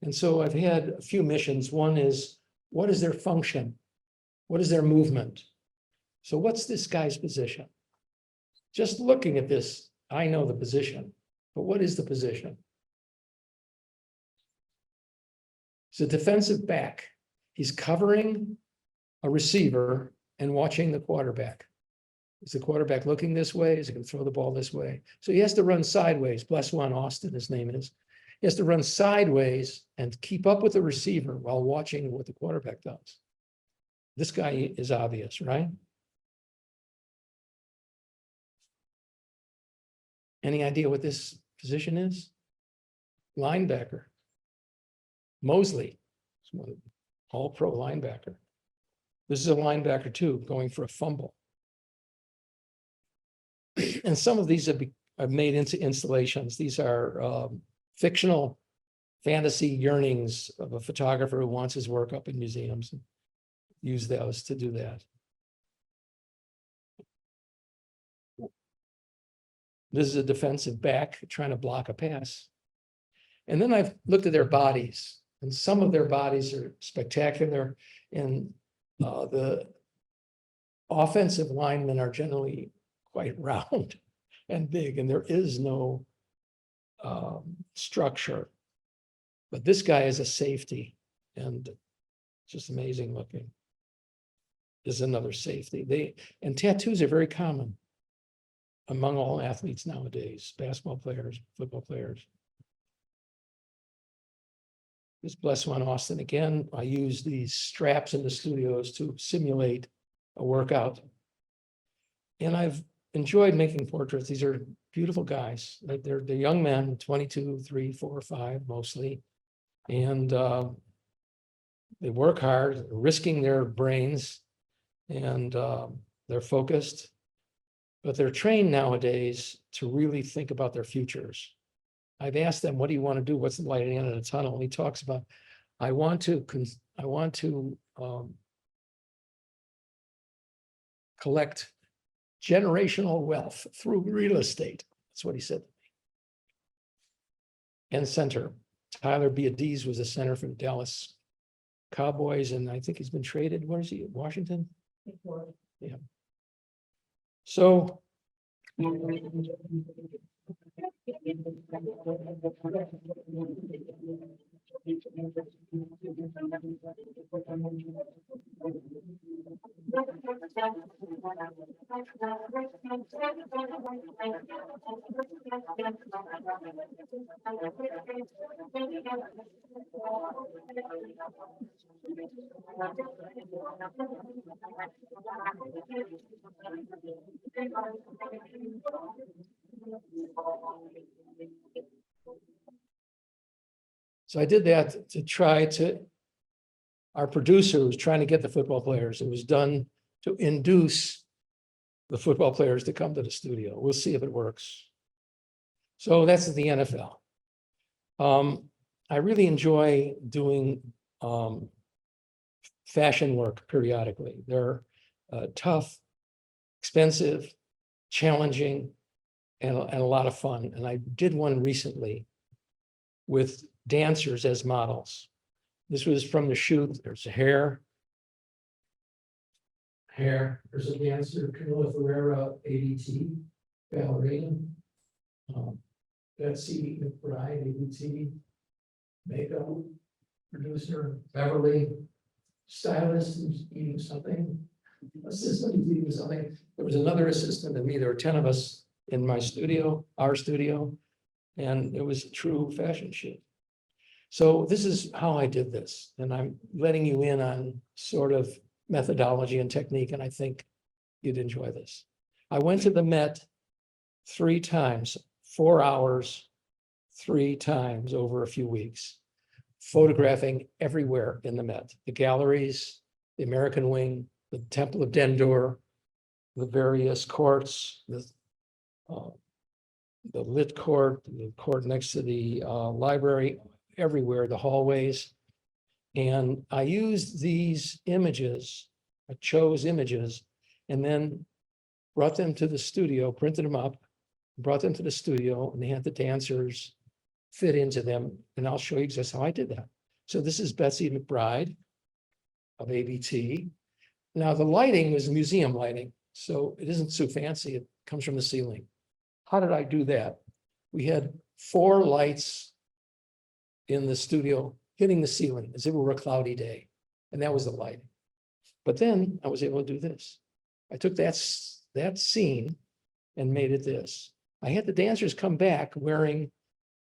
And so I've had a few missions. One is, what is their function? What is their movement? So what's this guy's position? Just looking at this, I know the position, but what is the position? He's a defensive back. He's covering a receiver and watching the quarterback. Is the quarterback looking this way? Is he going to throw the ball this way? So he has to run sideways. Bless one, Austin, his name is. He has to run sideways and keep up with the receiver while watching what the quarterback does. This guy is obvious, right? Any idea what this position is? Linebacker. Mosley, all-pro linebacker. This is a linebacker too, going for a fumble. And some of these have made into installations. These are fictional fantasy yearnings of a photographer who wants his work up in museums, and use those to do that. This is a defensive back trying to block a pass. And then I've looked at their bodies, and some of their bodies are spectacular, and the offensive linemen are generally quite round and big, and there is no structure. But this guy is a safety, and just amazing looking. Is another safety. And tattoos are very common among all athletes nowadays, basketball players, football players. This Bless One Austin again. I use these straps in the studios to simulate a workout. And I've enjoyed making portraits. These are beautiful guys. They're young men, 22, 3, 4, 5 mostly. And they work hard, risking their brains, and they're focused. But they're trained nowadays to really think about their futures. I've asked them, what do you want to do? What's the light at the end of the tunnel? And he talks about, I want to collect generational wealth through real estate. That's what he said. And center. Tyler Biadiz was a center for the Dallas Cowboys, and I think he's been traded. Where is he? Washington? Yeah. So I did that to try to, our producer was trying to get the football players. It was done to induce the football players to come to the studio. We'll see if it works. So that's the NFL. I really enjoy doing fashion work periodically. They're tough, expensive, challenging, and a lot of fun. And I did one recently with dancers as models. This was from the shoot. There's hair. There's a dancer, Camila Ferreira, ABT, ballerina. Betsy McBride, ABT, makeup producer, Beverly, stylist who's eating something, assistant who's eating something. There was another assistant and me. There were 10 of us in my studio, our studio, and it was a true fashion shoot. So this is how I did this, and I'm letting you in on sort of methodology and technique, and I think you'd enjoy this. I went to the Met 3 times, 4 hours, 3 times over a few weeks, photographing everywhere in the Met, the galleries, the American Wing, the Temple of Dendur, the various courts, the lit court, the court next to the library, everywhere, the hallways. And I used these images, I chose images, and then brought them to the studio, printed them up, brought them to the studio, and they had the dancers fit into them. And I'll show you just how I did that. So this is Betsy McBride of ABT. Now the lighting was museum lighting, so it isn't so fancy. It comes from the ceiling. How did I do that? We had 4 lights in the studio hitting the ceiling as if it were a cloudy day. And that was the lighting. But then I was able to do this. I took that scene and made it this. I had the dancers come back wearing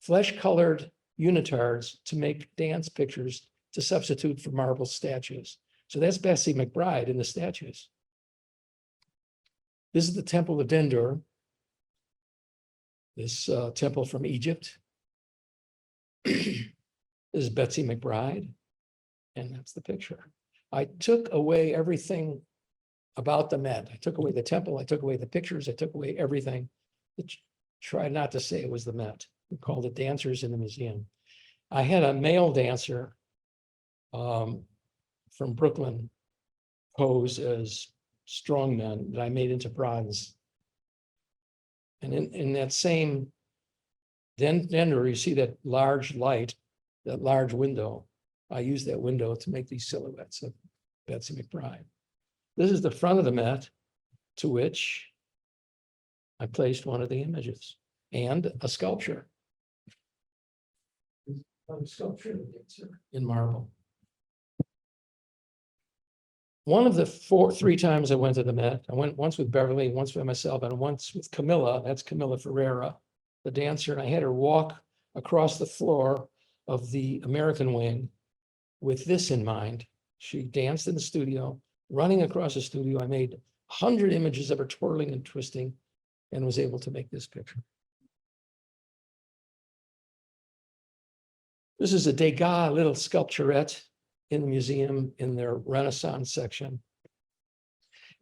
flesh-colored unitards to make dance pictures to substitute for marble statues. So that's Betsy McBride in the statues. This is the Temple of Dendur. This temple from Egypt. This is Betsy McBride, and that's the picture. I took away everything about the Met. I took away the temple, I took away the pictures, I took away everything. Tried not to say it was the Met. We called it Dancers in the Museum. I had a male dancer from Brooklyn pose as strongmen that I made into bronze. And in that same Then where you see that large light, that large window, I use that window to make these silhouettes of Betsy McBride. This is the front of the Met, to which I placed one of the images and a sculpture. A sculpture in marble. One of the three times I went to the Met, I went once with Beverly, once by myself, and once with Camilla, that's Camilla Ferreira, the dancer, and I had her walk across the floor of the American wing with this in mind. She danced in the studio, running across the studio. I made 100 images of her twirling and twisting and was able to make this picture. This is a Degas little sculpturette in the museum in their Renaissance section.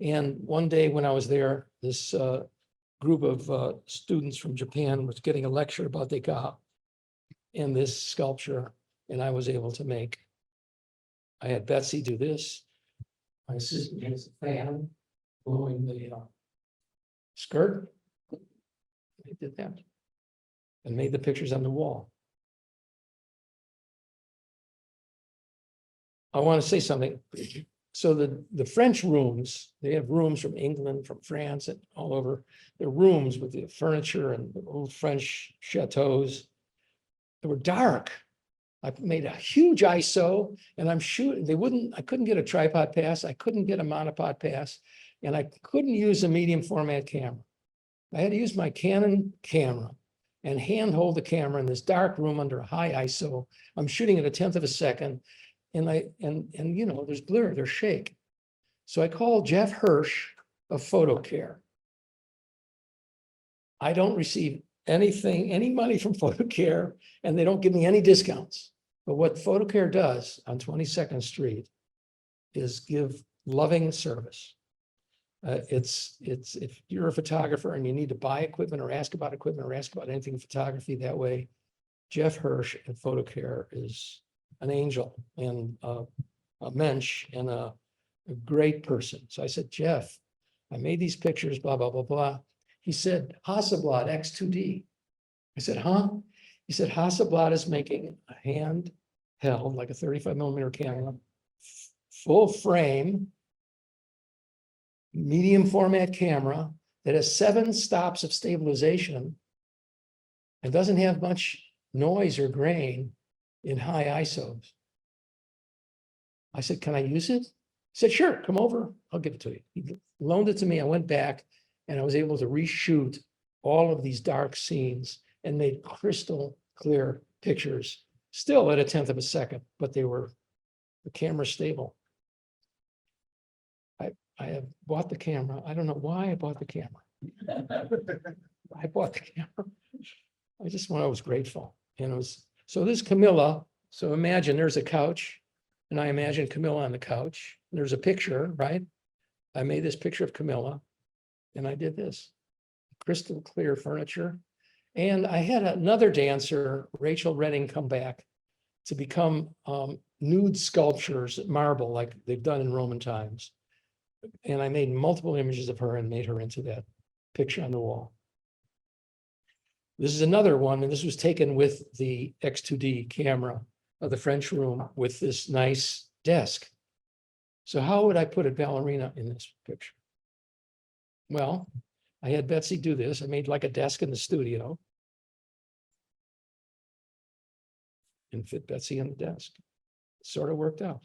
And one day when I was there, this group of students from Japan was getting a lecture about Degas and this sculpture, and I was able to make. I had Betsy do this. My assistant has a fan blowing the skirt. I did that and made the pictures on the wall. I want to say something. So the French rooms, they have rooms from England, from France, and all over. They're rooms with the furniture and the old French chateaus. They were dark. I made a huge ISO and I'm shooting. I couldn't get a tripod pass. I couldn't get a monopod pass. And I couldn't use a medium format camera. I had to use my Canon camera and hand hold the camera in this dark room under a high ISO. I'm shooting at 1/10 of a second. And you know, there's blur, there's shake. So I called Jeff Hirsch of PhotoCare. I don't receive any money from PhotoCare, and they don't give me any discounts. But what PhotoCare does on 22nd Street is give loving service. It's if you're a photographer and you need to buy equipment or ask about anything in photography that way, Jeff Hirsch at PhotoCare is an angel and a mensch and a great person. So I said, Jeff, I made these pictures, blah, blah, blah, blah. He said, Hasselblad X2D. I said, huh? He said, Hasselblad is making a handheld, like a 35mm camera, full frame, medium format camera that has 7 stops of stabilization and doesn't have much noise or grain in high ISOs. I said, can I use it? He said, sure, come over. I'll give it to you. He loaned it to me. I went back and I was able to reshoot all of these dark scenes and made crystal clear pictures, still at 1/10 of a second, but the camera stable. I have bought the camera. I don't know why I bought the camera. I bought the camera. I just when I was grateful. And it was, so this Camilla, so imagine there's a couch and I imagine Camilla on the couch. There's a picture, right? I made this picture of Camilla and I did this crystal clear furniture. And I had another dancer, Rachel Redding, come back to become nude sculptures, marble, like they've done in Roman times. And I made multiple images of her and made her into that picture on the wall. This is another one, and this was taken with the X2D camera of the French room with this nice desk. So how would I put a ballerina in this picture? Well, I had Betsy do this. I made like a desk in the studio and fit Betsy on the desk. It sort of worked out.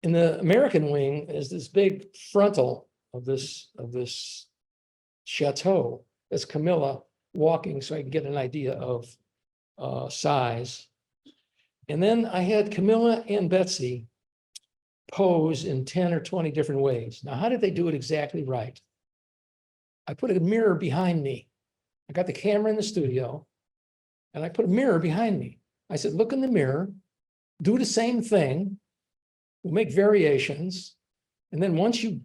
In the American wing is this big frontal of this chateau. That's Camilla walking, so I can get an idea of size. And then I had Camilla and Betsy pose in 10 or 20 different ways. Now, how did they do it exactly right? I put a mirror behind me. I got the camera in the studio and I put a mirror behind me. I said, look in the mirror, do the same thing. We'll make variations. And then once you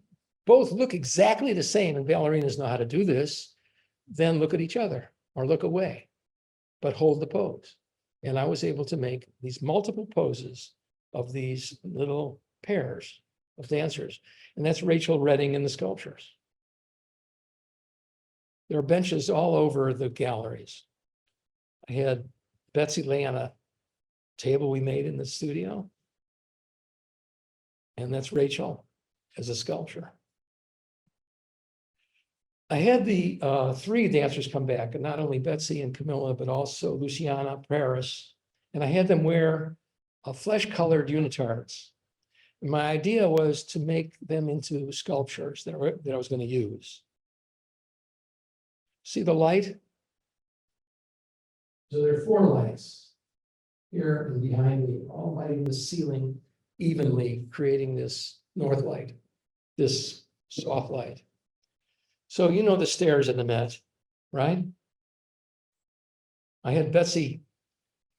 both look exactly the same, and ballerinas know how to do this, then look at each other or look away, but hold the pose. And I was able to make these multiple poses of these little pairs of dancers. And that's Rachel Redding in the sculptures. There are benches all over the galleries. I had Betsy lay on a table we made in the studio. And that's Rachel as a sculpture. I had the three dancers come back, and not only Betsy and Camilla, but also Luciana Paris. And I had them wear flesh-colored unitards. And my idea was to make them into sculptures that I was going to use. See the light? So there are 4 lights here and behind me, all lighting the ceiling evenly, creating this north light, this soft light. So you know the stairs in the Met, right? I had Betsy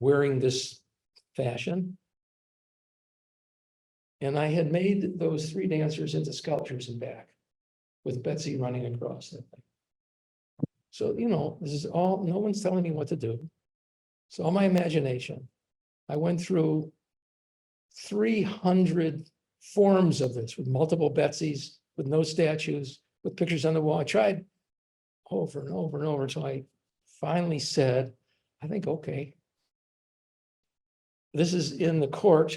wearing this fashion. And I had made those 3 dancers into sculptures in back, with Betsy running across that thing. So, you know, this is all, no one's telling me what to do. It's all my imagination. I went through 300 forms of this with multiple Betsy's, with no statues, with pictures on the wall. I tried over and over and over until I finally said, I think, okay. This is in the court,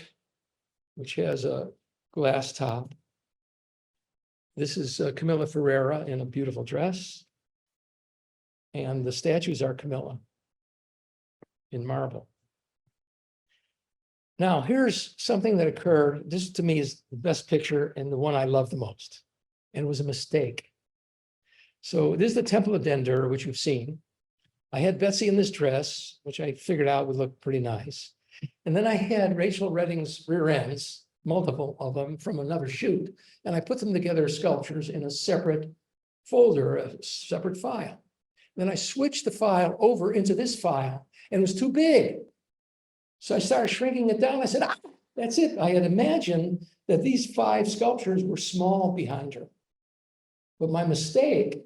which has a glass top. This is Camilla Ferreira in a beautiful dress. And the statues are Camilla in marble. Now, here's something that occurred. This to me is the best picture and the one I love the most. And it was a mistake. So this is the Temple of Dendur, which you've seen. I had Betsy in this dress, which I figured out would look pretty nice. And then I had Rachel Redding's rear ends, multiple of them from another shoot. And I put them together as sculptures in a separate folder, a separate file. Then I switched the file over into this file and it was too big. So I started shrinking it down. I said, that's it. I had imagined that these 5 sculptures were small behind her. But my mistake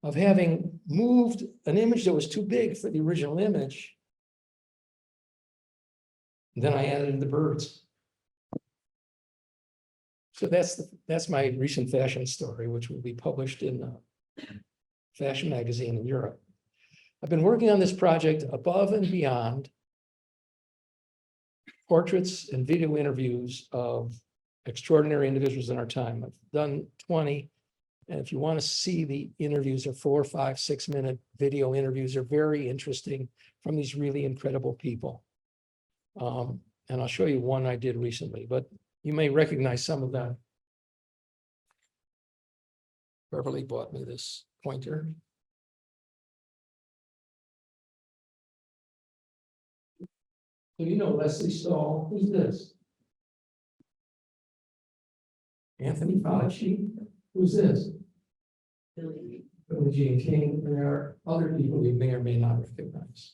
of having moved an image that was too big for the original image, then I added the birds. So that's my recent fashion story, which will be published in a fashion magazine in Europe. I've been working on this project above and beyond portraits and video interviews of extraordinary individuals in our time. I've done 20. And if you want to see the interviews, are 4, 5, 6 minute video interviews, are very interesting from these really incredible people. And I'll show you one I did recently, but you may recognize some of them. Beverly bought me this pointer. So you know Leslie Stahl, who's this? Anthony Fauci, who's this? Billie Jean King, and there are other people we may or may not recognize.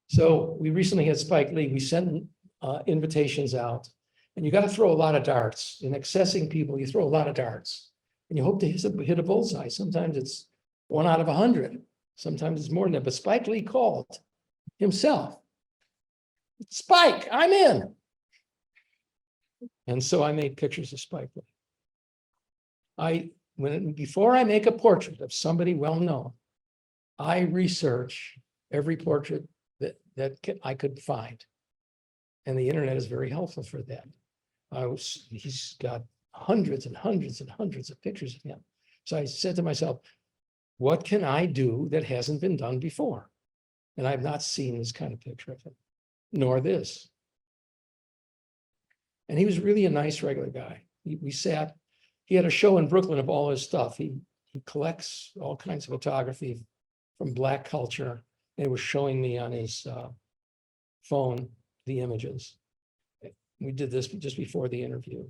So we recently had Spike Lee. We sent invitations out, and you got to throw a lot of darts. In accessing people, you throw a lot of darts, and you hope to hit a bullseye. Sometimes it's 1 out of 100. Sometimes it's more than that. But Spike Lee called himself. Spike, I'm in. And so I made pictures of Spike Lee. Before I make a portrait of somebody well known, I research every portrait that I could find. And the internet is very helpful for that. He's got hundreds and hundreds and hundreds of pictures of him. So I said to myself, what can I do that hasn't been done before? And I've not seen this kind of picture of him, nor this. And he was really a nice, regular guy. He had a show in Brooklyn of all his stuff. He collects all kinds of photography from Black culture. And he was showing me on his phone the images. We did this just before the interview.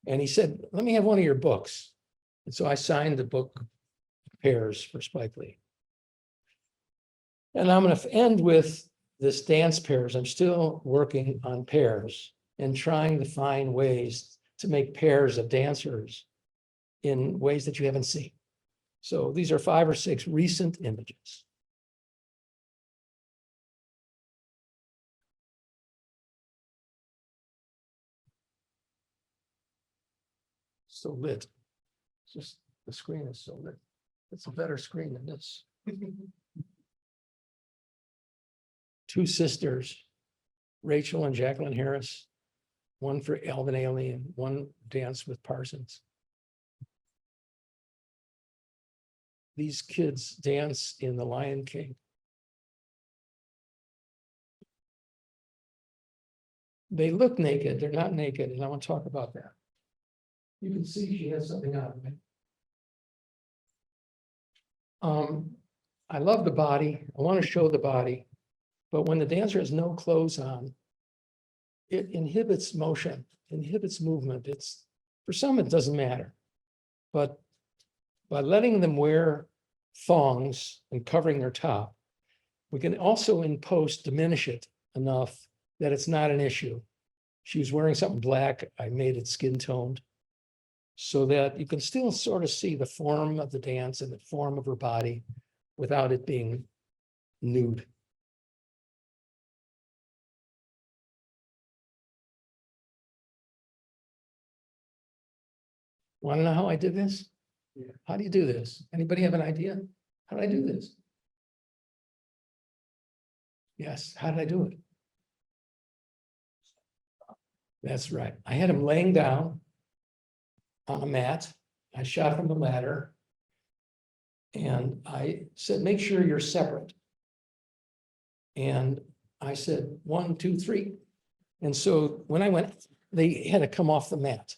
And he said, let me have one of your books. And so I signed the book Pairs for Spike Lee. And I'm going to end with this dance pairs. I'm still working on pairs and trying to find ways to make pairs of dancers in ways that you haven't seen. So these are 5 or 6 recent images. So lit. Just the screen is so lit. It's a better screen than this. Two sisters, Rachel and Jacqueline Harris, one for Alvin Ailey and one danced with Parsons. These kids dance in The Lion King. They look naked, they're not naked, and I want to talk about that. You can see she has something on, right? I love the body, I want to show the body, but when the dancer has no clothes on, it inhibits motion, inhibits movement. It's, for some, it doesn't matter. But by letting them wear thongs and covering their top, we can also in post diminish it enough that it's not an issue. She was wearing something black, I made it skin toned, so that you can still sort of see the form of the dance and the form of her body without it being nude. Want to know how I did this? Yeah. How do you do this? Anybody have an idea? How did I do this? Yes, how did I do it? That's right. I had him laying down on a mat. I shot from the ladder. And I said, make sure you're separate. And I said, 1, 2, 3. And so when I went, they had to come off the mat.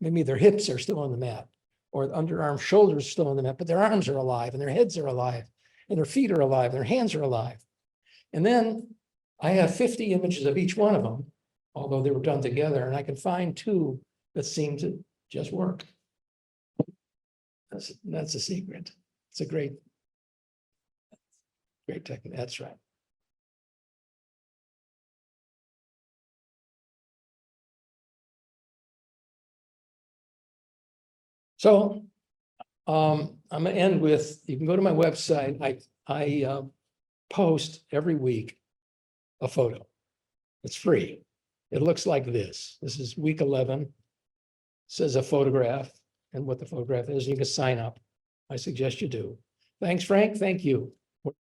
Maybe their hips are still on the mat, or the underarm, shoulders still on the mat, but their arms are alive and their heads are alive and their feet are alive, and their hands are alive. And then I have 50 images of each one of them, although they were done together, and I can find 2 that seem to just work. That's a secret. It's a great technique. That's right. So I'm gonna end with, you can go to my website. I post every week a photo. It's free. It looks like this. This is week 11. Says a photograph and what the photograph is. You can sign up. I suggest you do. Thanks, Frank. Thank you.